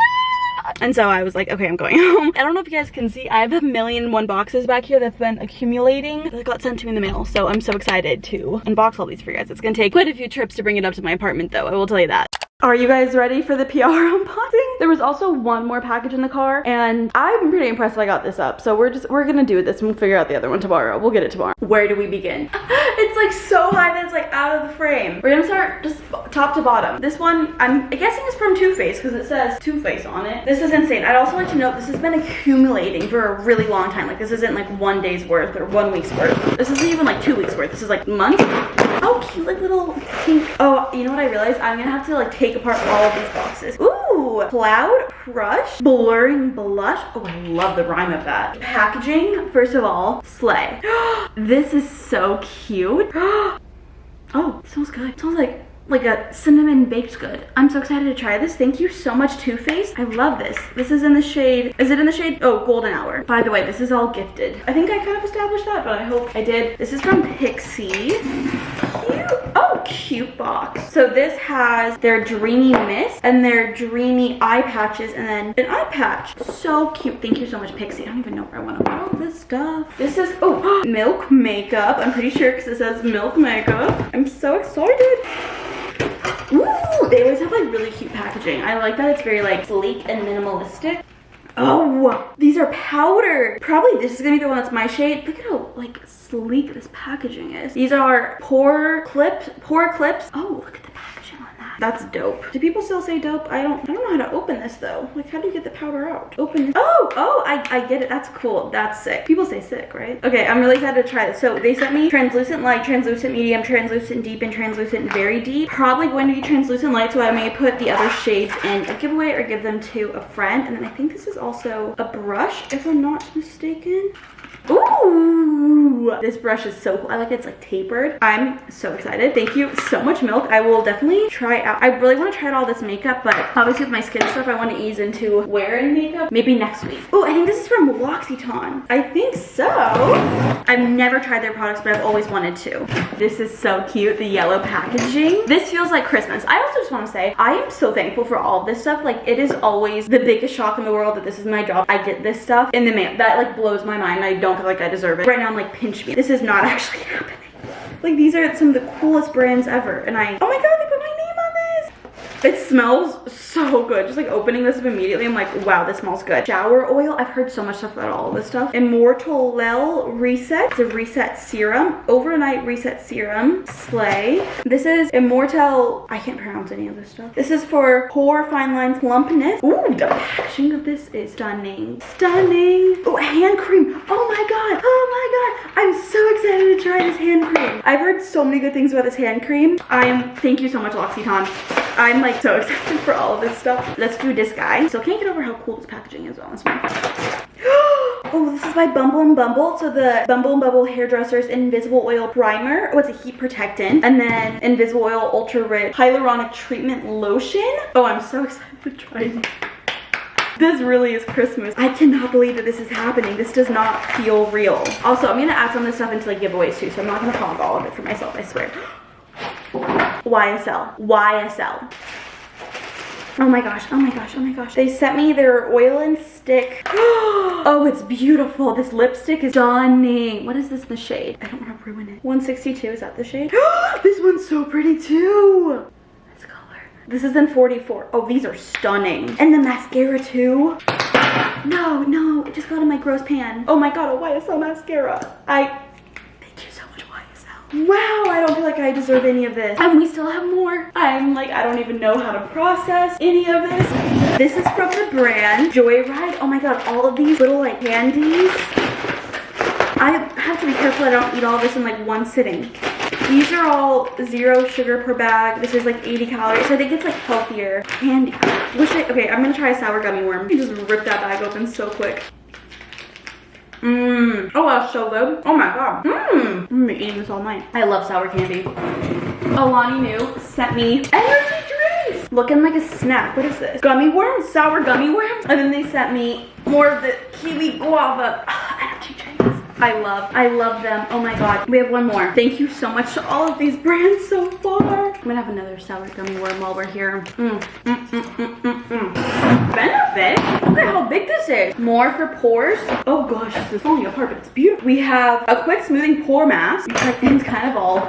and so I was like, okay, I'm going home. I don't know if you guys can see, I have 1,000,001 boxes back here that's been accumulating that got sent to me in the mail. So I'm so excited to unbox all these for you guys. It's gonna take quite a few trips to bring it up to my apartment though, I will tell you that. Are you guys ready for the PR unboxing? There was also one more package in the car, and I'm pretty impressed that I got this up. So we're gonna do this and we'll figure out the other one tomorrow. We'll get it tomorrow. Where do we begin? It's like so high that it's like out of the frame. We're gonna start just top to bottom. This one, I'm guessing is from Too Faced because it says Too Faced on it. This is insane. I'd also like to note this has been accumulating for a really long time. Like, this isn't like 1 day's worth or 1 week's worth. This isn't even like 2 weeks worth. This is like months. Oh, cute, like little pink. Oh, you know what I realized? I'm gonna have to like take apart all of these boxes. Ooh, Cloud Crush Blurring Blush. Oh, I love the rhyme of that. Packaging, first of all, slay. This is so cute. Oh, it smells good. It smells like a cinnamon baked good. I'm so excited to try this. Thank you so much, Too Faced. I love this. This is in the shade, is it in the shade? Oh, Golden Hour. By the way, this is all gifted. I think I kind of established that, but I hope I did. This is from Pixie. Cute. Oh, cute box. So this has their Dreamy Mist and their Dreamy eye patches and then an eye patch. So cute. Thank you so much, Pixie. I don't even know where I want to put all this stuff. This is, oh, Milk Makeup. I'm pretty sure because it says Milk Makeup. I'm so excited. Ooh, they always have like really cute packaging. I like that it's very like sleek and minimalistic. Oh, these are powder. Probably this is gonna be the one that's my shade. Look at how like sleek this packaging is. These are pore clips. Oh, look at the packaging on that. That's dope. Do people still say dope? I don't know how to open this though. Like, how do you get the powder out? Open it. Oh, I get it. That's cool. That's sick. People say sick, right? Okay, I'm really excited to try this. So they sent me translucent light, translucent medium, translucent deep, and translucent very deep. Probably going to be translucent light, so I may put the other shades in a giveaway or give them to a friend. And then I think this is also a brush, if I'm not mistaken. Ooh, this brush is so cool. I like it's like tapered. I'm so excited. Thank you so much, Milk. I will definitely try out. I really want to try out all this makeup, but obviously with my skin stuff, I want to ease into wearing makeup maybe next week. Oh, I think this is from L'Occitane. I think so. I've never tried their products, but I've always wanted to. This is so cute, the yellow packaging. This feels like Christmas. I also just want to say, I am so thankful for all of this stuff. Like, it is always the biggest shock in the world that this is my job. I get this stuff in the mail. That like blows my mind. I don't feel like I deserve it. Right now I'm like, pinch me. This is not actually happening. Like, these are some of the coolest brands ever. And oh my god, they put my name on this. It smells so good. Just like opening this up immediately, I'm like, wow, this smells good. Shower oil. I've heard so much stuff about all of this stuff. Immortal Reset. It's a reset serum. Overnight reset serum. Slay. This is Immortal. I can't pronounce any of this stuff. This is for pore, fine lines, plumpness. Ooh, the packaging of this is stunning. Stunning. Oh, hand cream. Oh my god. Oh my god. I'm so excited to try this hand cream. I've heard so many good things about this hand cream. Thank you so much, L'Occitane. I'm like so excited for all of this stuff. Let's do this guy. So can't get over how cool this packaging is on this one. Oh, this is by Bumble and Bumble. So the Bumble and Bumble Hairdressers Invisible Oil Primer. Oh, it's a heat protectant. And then Invisible Oil Ultra Rich Hyaluronic Treatment Lotion. Oh, I'm so excited to try it. This really is Christmas. I cannot believe that this is happening. This does not feel real. Also, I'm gonna add some of this stuff into like giveaways too, so I'm not gonna hog all of it for myself, I swear. YSL. YSL. Oh my gosh, oh my gosh, oh my gosh. They sent me their oil and stick. Oh, it's beautiful. This lipstick is stunning. What is this in the shade? I don't want to ruin it. 162, is that the shade? This one's so pretty too. This color. This is in 44. Oh, these are stunning. And the mascara too. No, it just got in my gross pan. Oh my god, a YSL mascara. Thank you so much, YSL. Wow, I don't feel like I deserve any of this. And we still have more. I'm like, I don't even know how to process any of this. This is from the brand Joyride. Oh my god, all of these little like candies. I have to be careful I don't eat all this in like one sitting. These are all 0 sugar per bag. This is like 80 calories, so I think it's like healthier. Candy. Okay, I'm gonna try a sour gummy worm. You just rip that bag open so quick. Oh, that's so good. Oh my god. I'm gonna be eating this all night. I love sour candy. Alani New sent me energy drinks. Looking like a snack. What is this? Gummy worms, sour gummy worms. And then they sent me more of the kiwi guava energy drinks. I love them. Oh my god. We have one more. Thank you so much to all of these brands so far. I'm gonna have another sour gummy worm while we're here. Benefit? Look at how big this is. More for pores. Oh gosh, this is falling apart, but it's beautiful. We have a quick smoothing pore mask. My thing's kind of all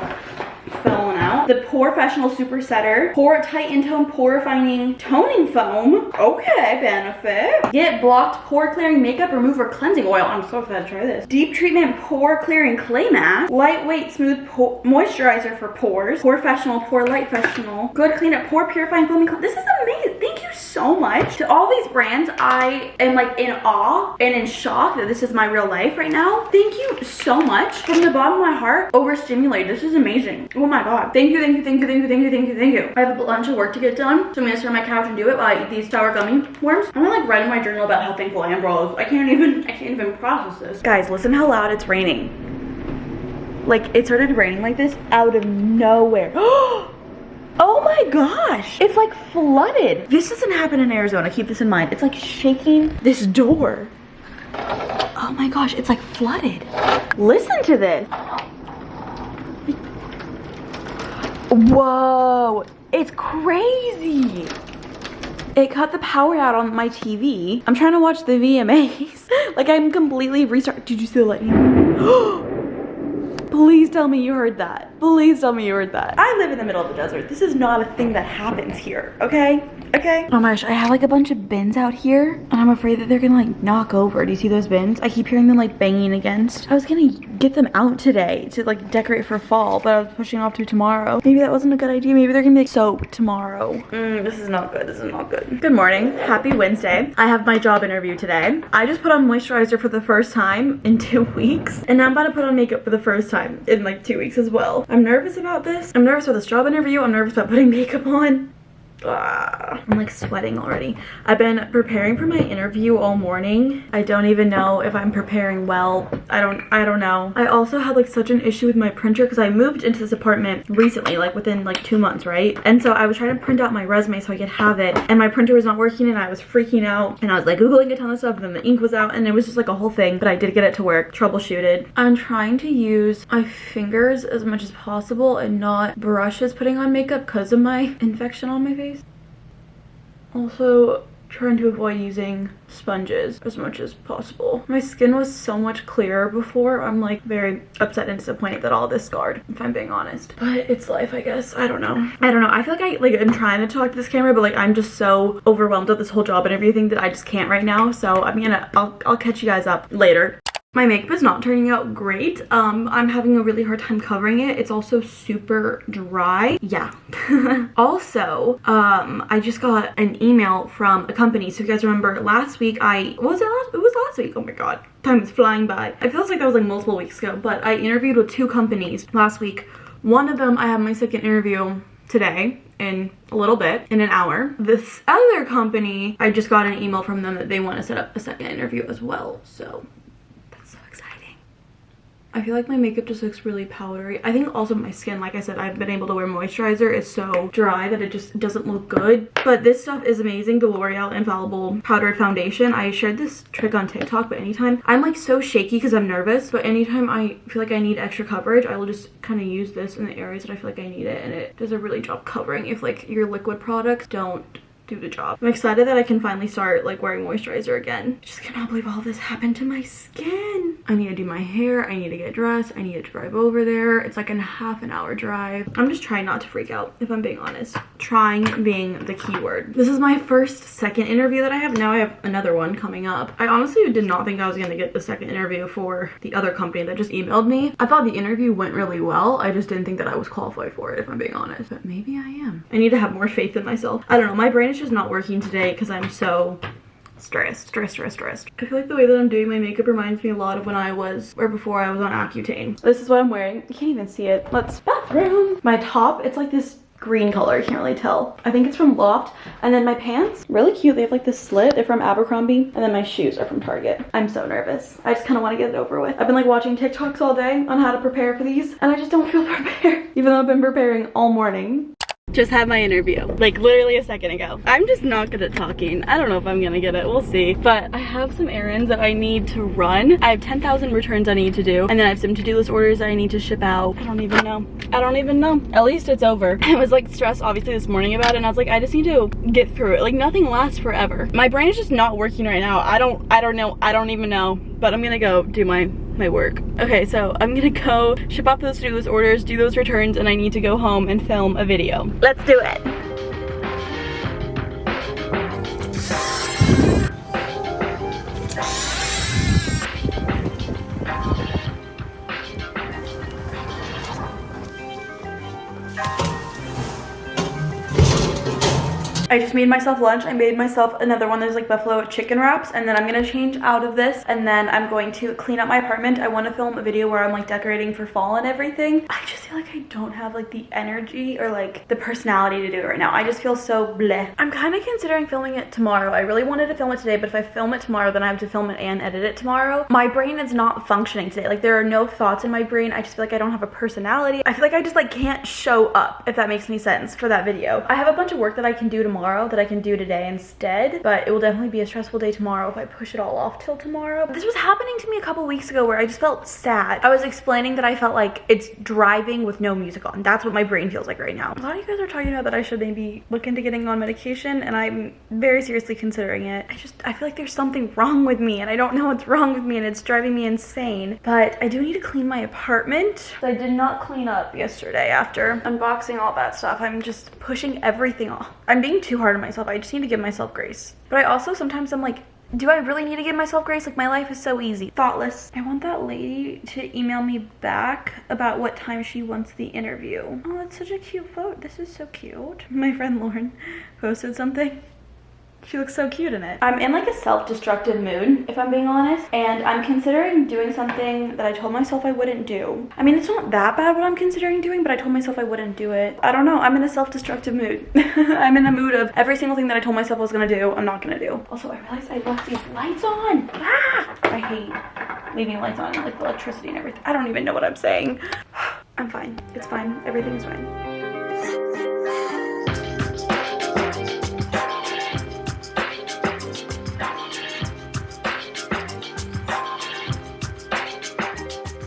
falling out. The Porefessional Super Setter. Pore Tight in Tone Pore Refining Toning Foam. Okay, Benefit. Get Blocked Pore Clearing Makeup Remover Cleansing Oil. I'm so excited to try this. Deep Treatment Pore Clearing Clay Mask. Lightweight Smooth Moisturizer for Pores. Porefessional Pore Light Professional. Good Cleanup Pore Purifying Foaming. This is amazing. Thank you so much to all these brands. I am like in awe and in shock that this is my real life right now. Thank you so much. From the bottom of my heart, overstimulated. This is amazing. Oh my god. Thank you. I have a bunch of work to get done, so I'm gonna sit on my couch and do it while I eat these sour gummy worms. I'm gonna like write in my journal about how thankful I am for all this. I can't even process this. Guys, listen how loud it's raining. Like, it started raining like this out of nowhere. Oh my gosh, it's like flooded. This doesn't happen in Arizona, keep this in mind. It's like shaking this door. Oh my gosh, it's like flooded. Listen to this. Whoa, it's crazy. It cut the power out on my TV. I'm trying to watch the VMAs. Like, I'm completely restart. Did you see the lightning? Please tell me you heard that. Please tell me you heard that. I live in the middle of the desert. This is not a thing that happens here, okay? Okay? Oh my gosh, I have like a bunch of bins out here and I'm afraid that they're gonna like knock over. Do you see those bins? I keep hearing them like banging against. I was gonna get them out today to like decorate for fall, but I was pushing off to tomorrow. Maybe that wasn't a good idea. Maybe they're gonna be like soap tomorrow. This is not good. This is not good. Good morning. Happy Wednesday. I have my job interview today. I just put on moisturizer for the first time in 2 weeks, and now I'm about to put on makeup for the first time in like 2 weeks as well. I'm nervous about this. I'm nervous about this job interview. I'm nervous about putting makeup on. I'm like sweating already. I've been preparing for my interview all morning. I don't even know if I'm preparing well. I don't know. I also had like such an issue with my printer because I moved into this apartment recently, like within like 2 months, right? And so I was trying to print out my resume so I could have it, and my printer was not working and I was freaking out, and I was like Googling a ton of stuff, and then the ink was out, and it was just like a whole thing, but I did get it to work, troubleshooted. I'm trying to use my fingers as much as possible and not brushes putting on makeup because of my infection on my face. Also trying to avoid using sponges as much as possible. My skin was so much clearer before. I'm like very upset and disappointed that all this scarred, if I'm being honest. But it's life, I guess. I don't know. I feel like I'm trying to talk to this camera, but like I'm just so overwhelmed with this whole job and everything that I just can't right now. So I'll catch you guys up later. My makeup is not turning out great. I'm having a really hard time covering it. It's also super dry. Yeah. Also, I just got an email from a company. So if you guys remember last week, it was last week. Oh my god. Time is flying by. I feel like that was like multiple weeks ago, but I interviewed with 2 companies last week. One of them, I have my second interview today in a little bit, in an hour. This other company, I just got an email from them that they want to set up a second interview as well. So I feel like my makeup just looks really powdery. I think also my skin, like I said, I've been able to wear moisturizer. It's so dry that it just doesn't look good. But this stuff is amazing. The L'Oreal Infallible Powdered Foundation. I shared this trick on TikTok, but anytime I'm like so shaky because I'm nervous, but anytime I feel like I need extra coverage, I will just kind of use this in the areas that I feel like I need it, and it does a really job covering if like your liquid products don't do the job. I'm excited that I can finally start like wearing moisturizer again. I just cannot believe all this happened to my skin. I need to do my hair, I need to get dressed, I need to drive over there. It's like a half an hour drive. I'm just trying not to freak out, if I'm being honest. Trying being the key word. This is my second interview that I have. Now I have another one coming up. I honestly did not think I was gonna get the second interview for the other company that just emailed me. I thought the interview went really well. I just didn't think that I was qualified for it, if I'm being honest. But maybe I am. I need to have more faith in myself. I don't know, my brain is just not working today because I'm so stressed. I feel like the way that I'm doing my makeup reminds me a lot of when I was, or before I was on Accutane. This is what I'm wearing. You can't even see it. Bathroom. My top, it's like this green color, I can't really tell. I think it's from Loft. And then my pants, really cute. They have like this slit. They're from Abercrombie. And then my shoes are from Target. I'm so nervous. I just kind of want to get it over with. I've been like watching TikToks all day on how to prepare for these, and I just don't feel prepared, even though I've been preparing all morning. Just had my interview like literally a second ago. I'm just not good at talking. I don't know if I'm gonna get it, we'll see. But I have some errands that I need to run. I have 10,000 returns I need to do, and then I have some to-do list orders that I need to ship out. I don't even know. At least it's over. I was like stressed obviously this morning about it, and I was like, I just need to get through it. Like nothing lasts forever. My brain is just not working right now. I don't even know, but I'm gonna go do my work. Okay, so I'm gonna go ship off those to-do list orders, do those returns, and I need to go home and film a video. Let's do it. I just made myself lunch. I made myself another one. There's like buffalo chicken wraps, and then I'm gonna change out of this, and then I'm going to clean up my apartment. I want to film a video where I'm like decorating for fall and everything. I just feel like I don't have like the energy or like the personality to do it right now. I just feel so bleh. I'm kind of considering filming it tomorrow. I really wanted to film it today, but if I film it tomorrow, then I have to film it and edit it tomorrow. My brain is not functioning today. Like there are no thoughts in my brain. I just feel like I don't have a personality. I feel like I just like can't show up, if that makes any sense, for that video. I have a bunch of work that I can do tomorrow that I can do today instead, but it will definitely be a stressful day tomorrow if I push it all off till tomorrow. This was happening to me a couple weeks ago where I just felt sad. I was explaining that I felt like it's driving with no music on. That's what my brain feels like right now. A lot of you guys are talking about that I should maybe look into getting on medication, and I'm very seriously considering it. I feel like there's something wrong with me, and I don't know what's wrong with me, and it's driving me insane. But I do need to clean my apartment. I did not clean up yesterday after unboxing all that stuff. I'm just pushing everything off. I'm being too hard on myself. I just need to give myself grace. But I also sometimes I'm like, do I really need to give myself grace? Like my life is so easy. Thoughtless. I want that lady to email me back about what time she wants the interview. Oh, it's such a cute photo. This is so cute. My friend Lauren posted something. She looks so cute in it. I'm in like a self-destructive mood, if I'm being honest, and I'm considering doing something that I told myself I wouldn't do. I mean, it's not that bad what I'm considering doing, but I told myself I wouldn't do it. I don't know, I'm in a self-destructive mood. I'm in a mood of every single thing that I told myself I was gonna do, I'm not gonna do. Also, I realized I left these lights on. Ah! I hate leaving lights on, like the electricity and everything. I don't even know what I'm saying. I'm fine, it's fine, everything's fine.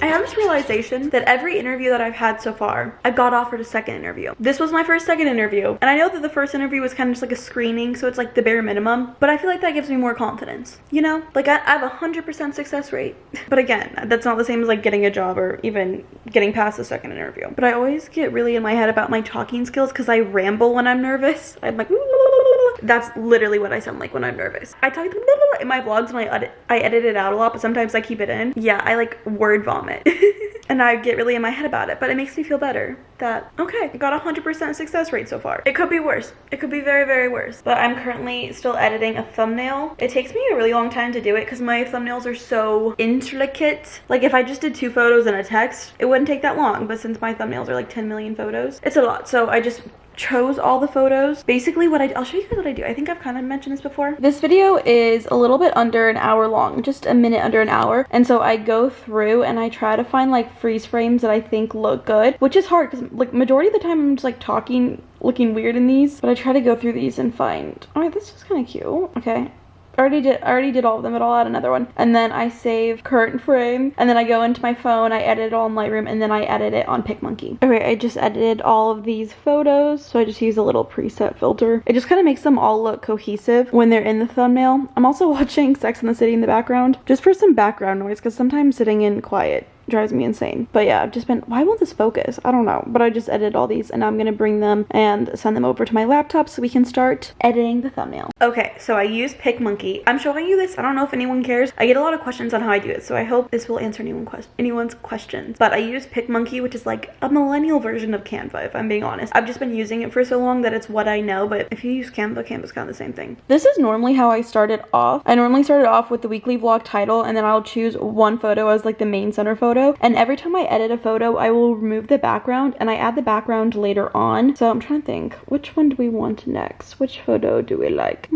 I have this realization that every interview that I've had so far, I've got offered a second interview. This was my first second interview, and I know that the first interview was kind of just like a screening, so it's like the bare minimum, but I feel like that gives me more confidence, you know? Like I have a 100% success rate. But again, that's not the same as like getting a job or even getting past the second interview. But I always get really in my head about my talking skills because I ramble when I'm nervous. I'm like, that's literally what I sound like when I'm nervous. I talk in my vlogs and I edit it out a lot, but sometimes I keep it in. Yeah, I like word vomit. And I get really in my head about it, but it makes me feel better that, okay, I got a 100% success rate so far. It could be worse. It could be very, very worse. But I'm currently still editing a thumbnail. It takes me a really long time to do it because my thumbnails are so intricate. Like if I just did 2 photos and a text, it wouldn't take that long. But since my thumbnails are like 10 million photos, it's a lot. So I just chose all the photos. Basically I'll show you guys what I do. I think I've kind of mentioned this before. This video is a little bit under an hour long, just a minute under an hour. And so I go through and I try to find like freeze frames that I think look good, which is hard because like majority of the time I'm just like talking, looking weird in these, but I try to go through these and find, all right, this is kind of cute. Okay. I already did all of them, but I'll add another one. And then I save current frame, and then I go into my phone, I edit it all in Lightroom, and then I edit it on PicMonkey. Okay, I just edited all of these photos, so I just use a little preset filter. It just kind of makes them all look cohesive when they're in the thumbnail. I'm also watching Sex and the City in the background, just for some background noise, because sometimes sitting in quiet drives me insane. But yeah, I've just been, why won't this focus? I don't know, but I just edited all these, and now I'm gonna bring them and send them over to my laptop so we can start editing the thumbnail. Okay, so I use PicMonkey. I'm showing you this. I don't know if anyone cares. I get a lot of questions on how I do it, so I hope this will answer anyone's questions. But I use PicMonkey, which is like a millennial version of Canva, if I'm being honest. I've just been using it for so long that it's what I know, but if you use Canva, Canva's kind of the same thing. This is normally how I started off. I normally started off with the weekly vlog title, and then I'll choose one photo as like the main center photo. And every time I edit a photo, I will remove the background, and I add the background later on. So I'm trying to think, which one do we want next? Which photo do we like?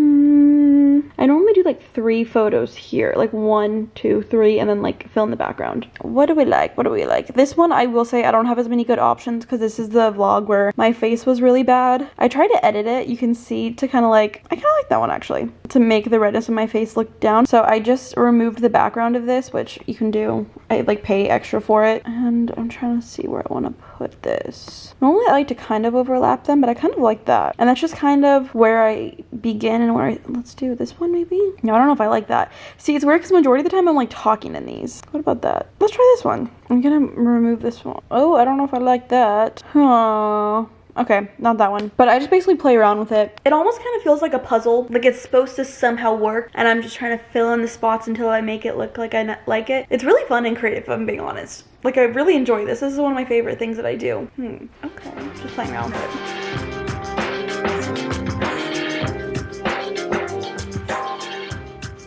I normally do like 3 photos here, like 1, 2, 3, and then like fill in the background. What do we like? What do we like? This one, I will say I don't have as many good options because this is the vlog where my face was really bad. I tried to edit it, you can see, to kind of like, I kind of like that one actually, to make the redness of my face look down. So I just removed the background of this, which you can do. I like pay extra for it, and I'm trying to see where I want to put this. Normally I like to kind of overlap them, but I kind of like that, and that's just kind of where I begin and where I, let's do this one maybe. No, I don't know if I like that. See, it's weird because majority of the time I'm like talking in these. What about that? Let's try this one. I'm gonna remove this one. Oh, I don't know if I like that. Huh. Okay, not that one. But I just basically play around with it. It almost kind of feels like a puzzle. Like it's supposed to somehow work, and I'm just trying to fill in the spots until I make it look like I like it. It's really fun and creative, if I'm being honest. Like I really enjoy this. This is one of my favorite things that I do. Okay, just playing around with it.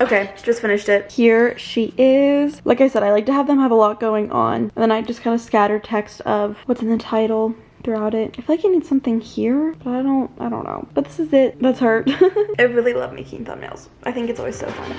Okay, just finished it. Here she is. Like I said, I like to have them have a lot going on, and then I just kind of scatter text of what's in the title throughout it. I feel like I need something here, but I don't know. But this is it. That's her. I really love making thumbnails. I think it's always so fun.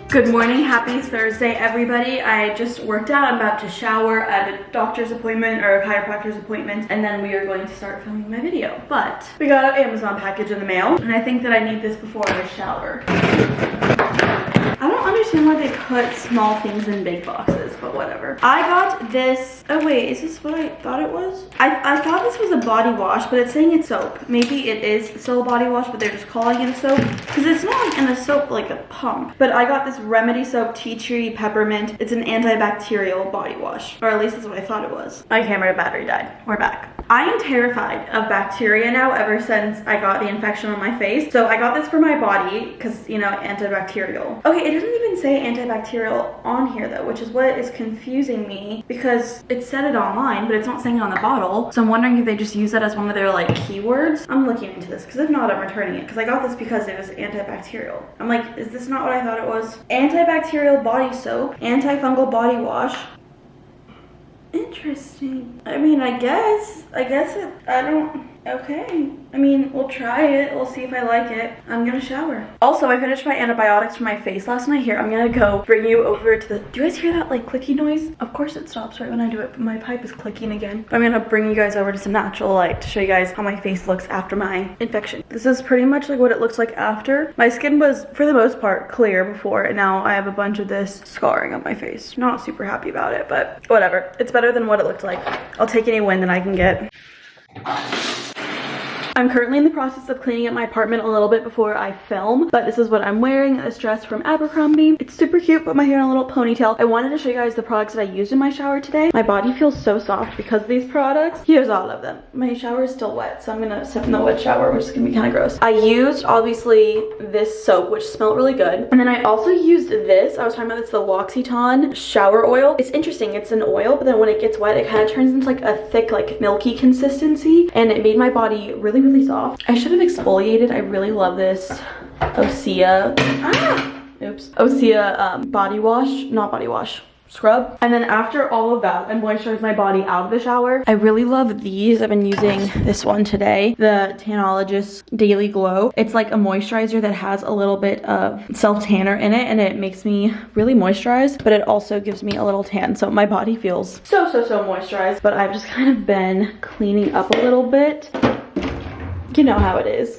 Good morning, happy Thursday, everybody. I just worked out. I'm about to shower. I have a doctor's appointment or a chiropractor's appointment, and then we are going to start filming my video. But we got an Amazon package in the mail, and I think that I need this before I shower. I don't understand why they put small things in big boxes, but whatever. I got this. Oh wait, is this what I thought it was? I thought this was a body wash, but it's saying it's soap. Maybe it is still a body wash, but they're just calling it a soap, because it's not like in a soap like a pump. But I got this Remedy Soap Tea Tree Peppermint. It's an antibacterial body wash, or at least that's what I thought it was. My camera battery died. We're back. I am terrified of bacteria now ever since I got the infection on my face. So I got this for my body because, you know, antibacterial. Okay, it doesn't even say antibacterial on here though, which is what is confusing me because it said it online, but it's not saying it on the bottle. So I'm wondering if they just use that as one of their like keywords. I'm looking into this because if not, I'm returning it because I got this because it was antibacterial. I'm like, is this not what I thought it was? Antibacterial body soap, antifungal body wash. Interesting. I mean, I guess it, I don't, okay. I mean, we'll try it. We'll see if I like it. I'm gonna shower. Also, I finished my antibiotics for my face last night. Here, I'm gonna go bring you over to the, do you guys hear that like clicky noise? Of course it stops right when I do it, but my pipe is clicking again. But I'm gonna bring you guys over to some natural light to show you guys how my face looks after my infection. This is pretty much like what it looks like after. My skin was, for the most part, clear before, and now I have a bunch of this scarring on my face. Not super happy about it, but whatever. It's better than what it looked like. I'll take any win that I can get. I'm currently in the process of cleaning up my apartment a little bit before I film, but this is what I'm wearing, this dress from Abercrombie. It's super cute, put my hair in a little ponytail. I wanted to show you guys the products that I used in my shower today. My body feels so soft because of these products. Here's all of them. My shower is still wet, so I'm gonna sip in the wet shower, which is gonna be kind of gross. I used, obviously, this soap, which smelled really good. And then I also used this. I was talking about this, the L'Occitane shower oil. It's interesting, it's an oil, but then when it gets wet, it kind of turns into like a thick, like milky consistency, and it made my body really soft. I should have exfoliated. I really love this Osea, Osea body wash, not body wash, scrub. And then after all of that, I moisturize my body out of the shower. I really love these. I've been using this one today, the Tanologist Daily Glow. It's like a moisturizer that has a little bit of self-tanner in it, and it makes me really moisturized, but it also gives me a little tan. So my body feels so moisturized, but I've just kind of been cleaning up a little bit. You know how it is.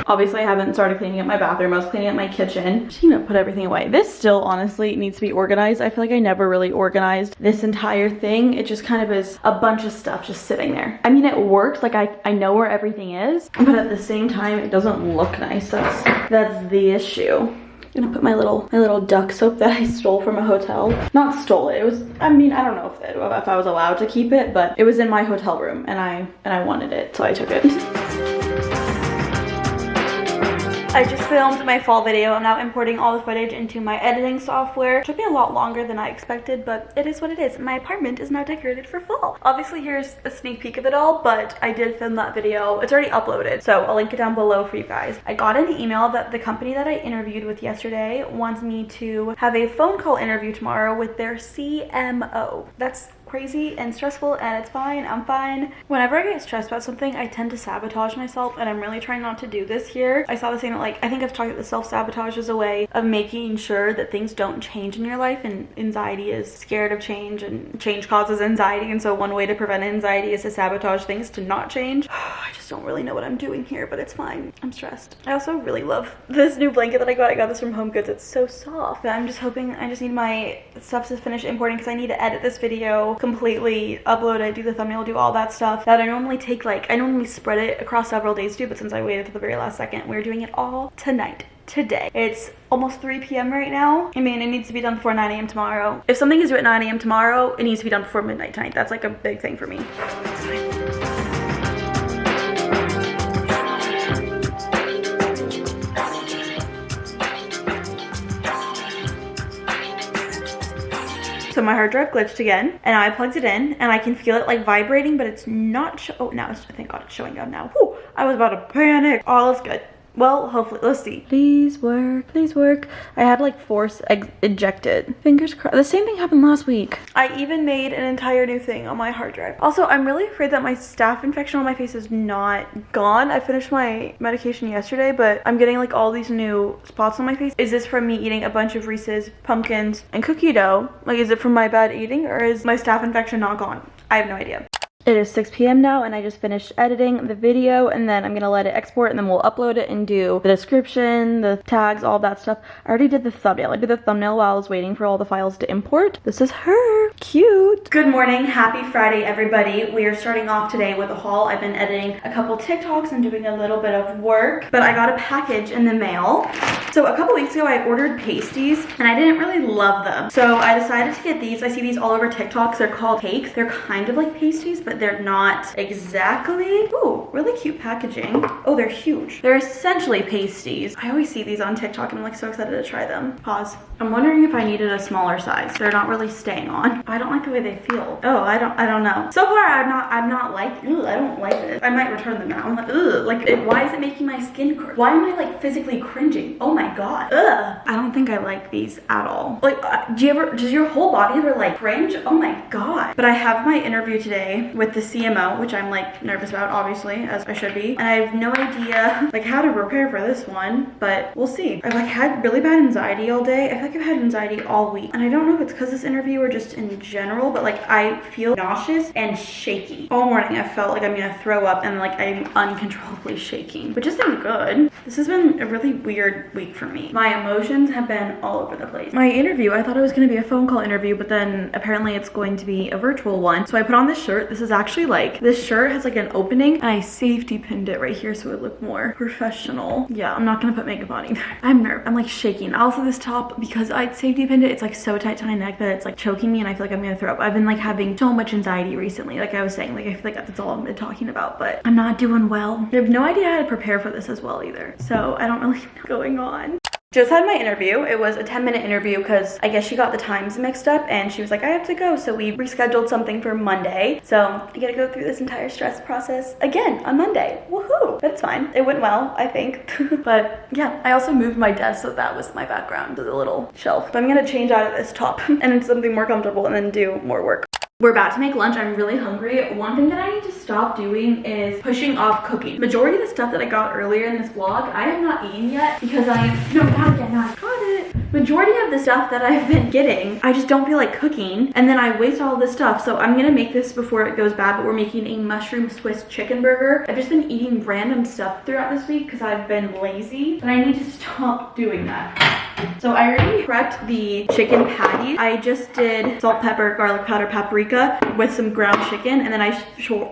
Obviously, I haven't started cleaning up my bathroom. I was cleaning up my kitchen. Just gonna put everything away. This still honestly needs to be organized. I feel like I never really organized this entire thing. It just kind of is a bunch of stuff just sitting there. I mean, it works. Like I know where everything is, but at the same time, it doesn't look nice. That's the issue. I'm gonna put my little duck soap that I stole from a hotel. Not stole it. It was, I mean, I don't know if I was allowed to keep it, but it was in my hotel room and I wanted it, so I took it. I just filmed my fall video. I'm now importing all the footage into my editing software. It took me a lot longer than I expected, but it is what it is. My apartment is now decorated for fall. Obviously, here's a sneak peek of it all, but I did film that video. It's already uploaded, so I'll link it down below for you guys. I got an email that the company that I interviewed with yesterday wants me to have a phone call interview tomorrow with their CMO. That's crazy and stressful, and it's fine. I'm fine. Whenever I get stressed about something, I tend to sabotage myself, and I'm really trying not to do this here. I saw the saying that, like, I think I've talked about the self-sabotage as a way of making sure that things don't change in your life, and anxiety is scared of change, and change causes anxiety, and so one way to prevent anxiety is to sabotage things to not change. I just don't really know what I'm doing here, but it's fine. I'm stressed. I also really love this new blanket that I got. I got this from Home Goods. It's so soft. But I'm just hoping, I just need my stuff to finish importing because I need to edit this video completely, upload it, do the thumbnail, do all that stuff that I normally take, like, I normally spread it across several days to do, but since I waited till the very last second, we're doing it all tonight. Today. It's almost 3 p.m. right now. I mean, it needs to be done before 9 a.m. tomorrow. If something is due at 9 a.m. tomorrow, it needs to be done before midnight tonight. That's like a big thing for me. It's fine. So my hard drive glitched again, and I plugged it in, and I can feel it like vibrating, but it's not. Oh, now it's, thank God, it's showing up now. Whew, I was about to panic. All is good. Well, hopefully, let's see. Please work, please work. I had like force ejected. Fingers crossed. The same thing happened last week. I even made an entire new thing on my hard drive. Also, I'm really afraid that my staph infection on my face is not gone. I finished my medication yesterday, but I'm getting like all these new spots on my face. Is this from me eating a bunch of Reese's pumpkins and cookie dough? Like, is it from my bad eating, or is my staph infection not gone? I have no idea. It is 6 p.m. now, and I just finished editing the video, and then I'm gonna let it export, and then we'll upload it and do the description, the tags, all that stuff. I already did the thumbnail. I did the thumbnail while I was waiting for all the files to import. This is her. Cute. Good morning. Happy Friday, everybody. We are starting off today with a haul. I've been editing a couple TikToks and doing a little bit of work, but I got a package in the mail. So a couple weeks ago, I ordered pasties, and I didn't really love them. So I decided to get these. I see these all over TikToks. They're called cakes. They're kind of like pasties, but they're not exactly. Ooh, really cute packaging. Oh, they're huge. They're essentially pasties. I always see these on TikTok, and I'm like so excited to try them. Pause. I'm wondering if I needed a smaller size. They're not really staying on. I don't like the way they feel. Oh, I don't know. So far, I'm not like, ooh, I don't like it. I might return them now. I'm like, ugh, like, why is it making my skin cringe? Why am I like physically cringing? Oh my God. Ugh. I don't think I like these at all. Like, does your whole body ever like cringe? Oh my God. But I have my interview today with the CMO, which I'm like nervous about, obviously, as I should be. And I have no idea like how to prepare for this one, but we'll see. I've like had really bad anxiety all day. I feel like I've had anxiety all week. And I don't know if it's because this interview or just in general, but like I feel nauseous and shaky. All morning I felt like I'm gonna throw up, and like I'm uncontrollably shaking, which isn't good. This has been a really weird week for me. My emotions have been all over the place. My interview, I thought it was gonna be a phone call interview, but then apparently it's going to be a virtual one. So I put on this shirt. This is actually like, this shirt has like an opening, and I safety pinned it right here so it looked more professional. Yeah, I'm not gonna put makeup on either. I'm like shaking. Also this top, because I safety pinned it, it's like so tight to my neck that it's like choking me, and I feel like I'm gonna throw up. I've been like having so much anxiety recently. Like I was saying, like I feel like that's all I've been talking about, but I'm not doing well. I have no idea how to prepare for this as well either. So I don't really know what's going on. Just had my interview. It was a 10-minute interview because I guess she got the times mixed up and she was like, I have to go. So we rescheduled something for Monday. So I gotta go through this entire stress process again on Monday. Woohoo! That's fine. It went well, I think. But yeah, I also moved my desk, so that was my background to the little shelf. But I'm gonna change out of this top and into something more comfortable and then do more work. We're about to make lunch. I'm really hungry. One thing that I need to stop doing is pushing off cooking. Majority of the stuff that I got earlier in this vlog, I have not eaten yet because I got it. Majority of the stuff that I've been getting, I just don't feel like cooking, and then I waste all this stuff. So I'm gonna make this before it goes bad, but we're making a mushroom Swiss chicken burger. I've just been eating random stuff throughout this week because I've been lazy, but I need to stop doing that. So I already prepped the chicken patty. I just did salt, pepper, garlic powder, paprika with some ground chicken, and then I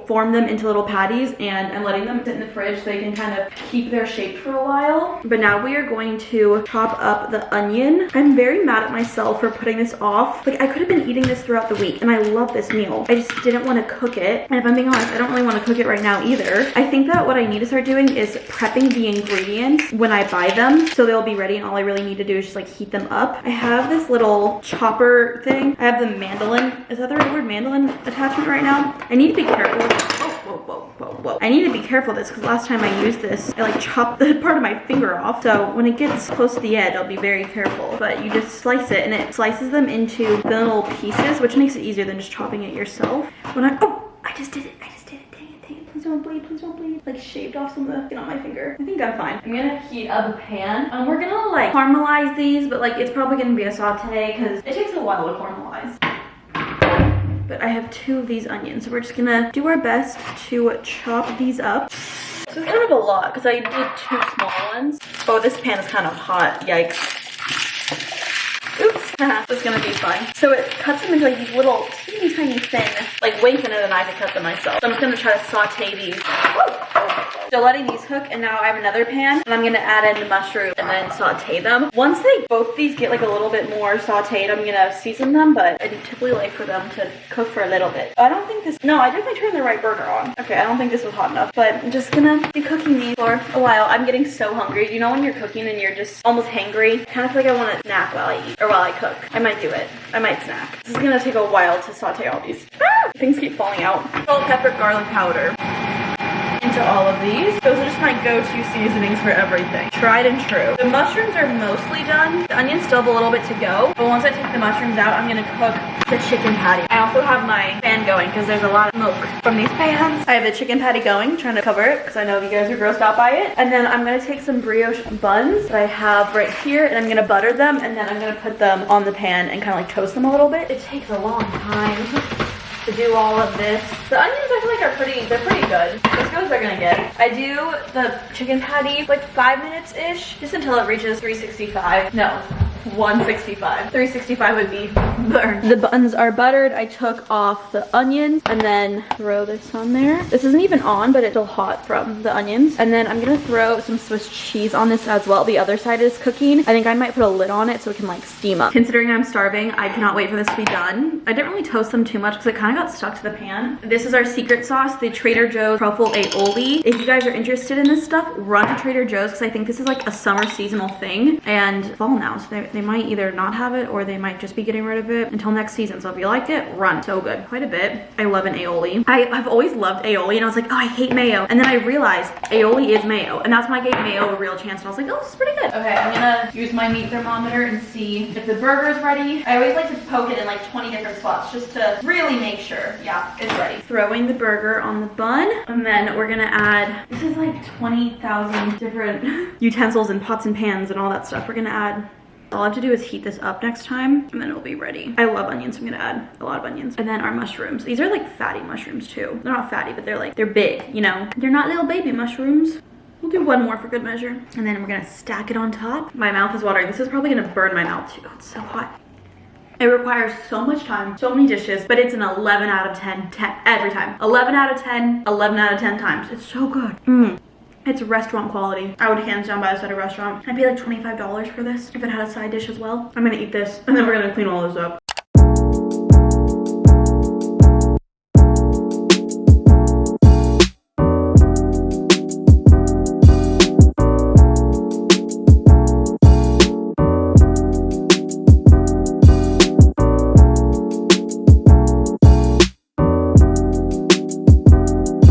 formed them into little patties, and I'm letting them sit in the fridge so they can kind of keep their shape for a while. But now we are going to chop up the onion. I'm very mad at myself for putting this off. Like, I could have been eating this throughout the week, and I love this meal. I just didn't want to cook it. And if I'm being honest, I don't really want to cook it right now either. I think that what I need to start doing is prepping the ingredients when I buy them so they'll be ready, and all I really need to do is just like heat them up. I have this little chopper thing. I have the mandolin, is that the right word? Mandolin attachment right now. I need to be careful with this. Whoa. I need to be careful with this because last time I used this, I like chopped the part of my finger off. So when it gets close to the edge, I'll be very careful. But you just slice it and it slices them into the little pieces, which makes it easier than just chopping it yourself. When I just did it. Dang it. Please don't bleed. Like shaved off some of the skin on my finger. I think I'm fine. I'm gonna heat up a pan and we're gonna like caramelize these, but like it's probably gonna be a saute because it takes a while to caramelize. But I have 2 of these onions, so we're just gonna do our best to chop these up. This is kind of a lot because I did 2 small ones. Oh, this pan is kind of hot. Yikes. Oops. This is gonna be fine. So it cuts them into like these little teeny tiny thin, like way thinner than I could cut them myself. So I'm just gonna try to saute these. So letting these cook, and now I have another pan and I'm gonna add in the mushroom and then saute them. Once both these get like a little bit more sauteed, I'm gonna season them, but I typically like for them to cook for a little bit. I don't think this, no, I definitely turned the right burner on. Okay, I don't think this was hot enough, but I'm just gonna be cooking these for a while. I'm getting so hungry. You know when you're cooking and you're just almost hangry? I kind of feel like I want to snack while I eat, or while I cook. I might do it. I might snack. This is gonna take a while to saute all these. Things keep falling out. Salt, pepper, garlic powder into all of these. Those are just my go-to seasonings for everything. Tried and true. The mushrooms are mostly done. The onions still have a little bit to go, but once I take the mushrooms out, I'm gonna cook the chicken patty. I also have my fan going because there's a lot of smoke from these pans. I have the chicken patty going, trying to cover it because I know you guys are grossed out by it. And then I'm gonna take some brioche buns that I have right here, and I'm gonna butter them, and then I'm gonna put them on the pan and kind of like toast them a little bit. It takes a long time to do all of this. The onions I feel like they're pretty good. As good as they're gonna get. I do the chicken patty like 5 minutes-ish, just until it reaches 365. No, 165. 365 would be burned. The buns are buttered. I took off the onions and then throw this on there. This isn't even on, but it's still hot from the onions. And then I'm gonna throw some Swiss cheese on this as well. The other side is cooking. I think I might put a lid on it so it can like steam up. Considering I'm starving, I cannot wait for this to be done. I didn't really toast them too much because it kind of got stuck to the pan. This is our secret sauce, the Trader Joe's truffle aioli. If you guys are interested in this stuff, run to Trader Joe's because I think this is like a summer seasonal thing, and fall now, so they might either not have it or they might just be getting rid of it until next season. So if you like it, run. So good. Quite a bit. I love an aioli. I've always loved aioli, and I was like, oh, I hate mayo. And then I realized aioli is mayo, and that's when I gave mayo a real chance, and I was like, oh, this is pretty good. Okay, I'm gonna use my meat thermometer and see if the burger is ready. I always like to poke it in like 20 different spots just to really make sure, yeah, it's ready. Throwing the burger on the bun, and then we're gonna add, this is like 20,000 different utensils and pots and pans and all that stuff. We're gonna add, all I have to do is heat this up next time and then it'll be ready. I love onions, so I'm gonna add a lot of onions. And then our mushrooms. These are like fatty mushrooms too. They're not fatty, but they're big, you know? They're not little baby mushrooms. We'll do one more for good measure. And then we're gonna stack it on top. My mouth is watering. This is probably gonna burn my mouth too. Oh, it's so hot. It requires so much time, so many dishes, but it's an 11 out of 10 every time. 11 out of 10, 11 out of 10 times. It's so good. It's restaurant quality. I would hands down buy this at a restaurant. I'd pay like $25 for this if it had a side dish as well. I'm gonna eat this and then we're gonna clean all this up.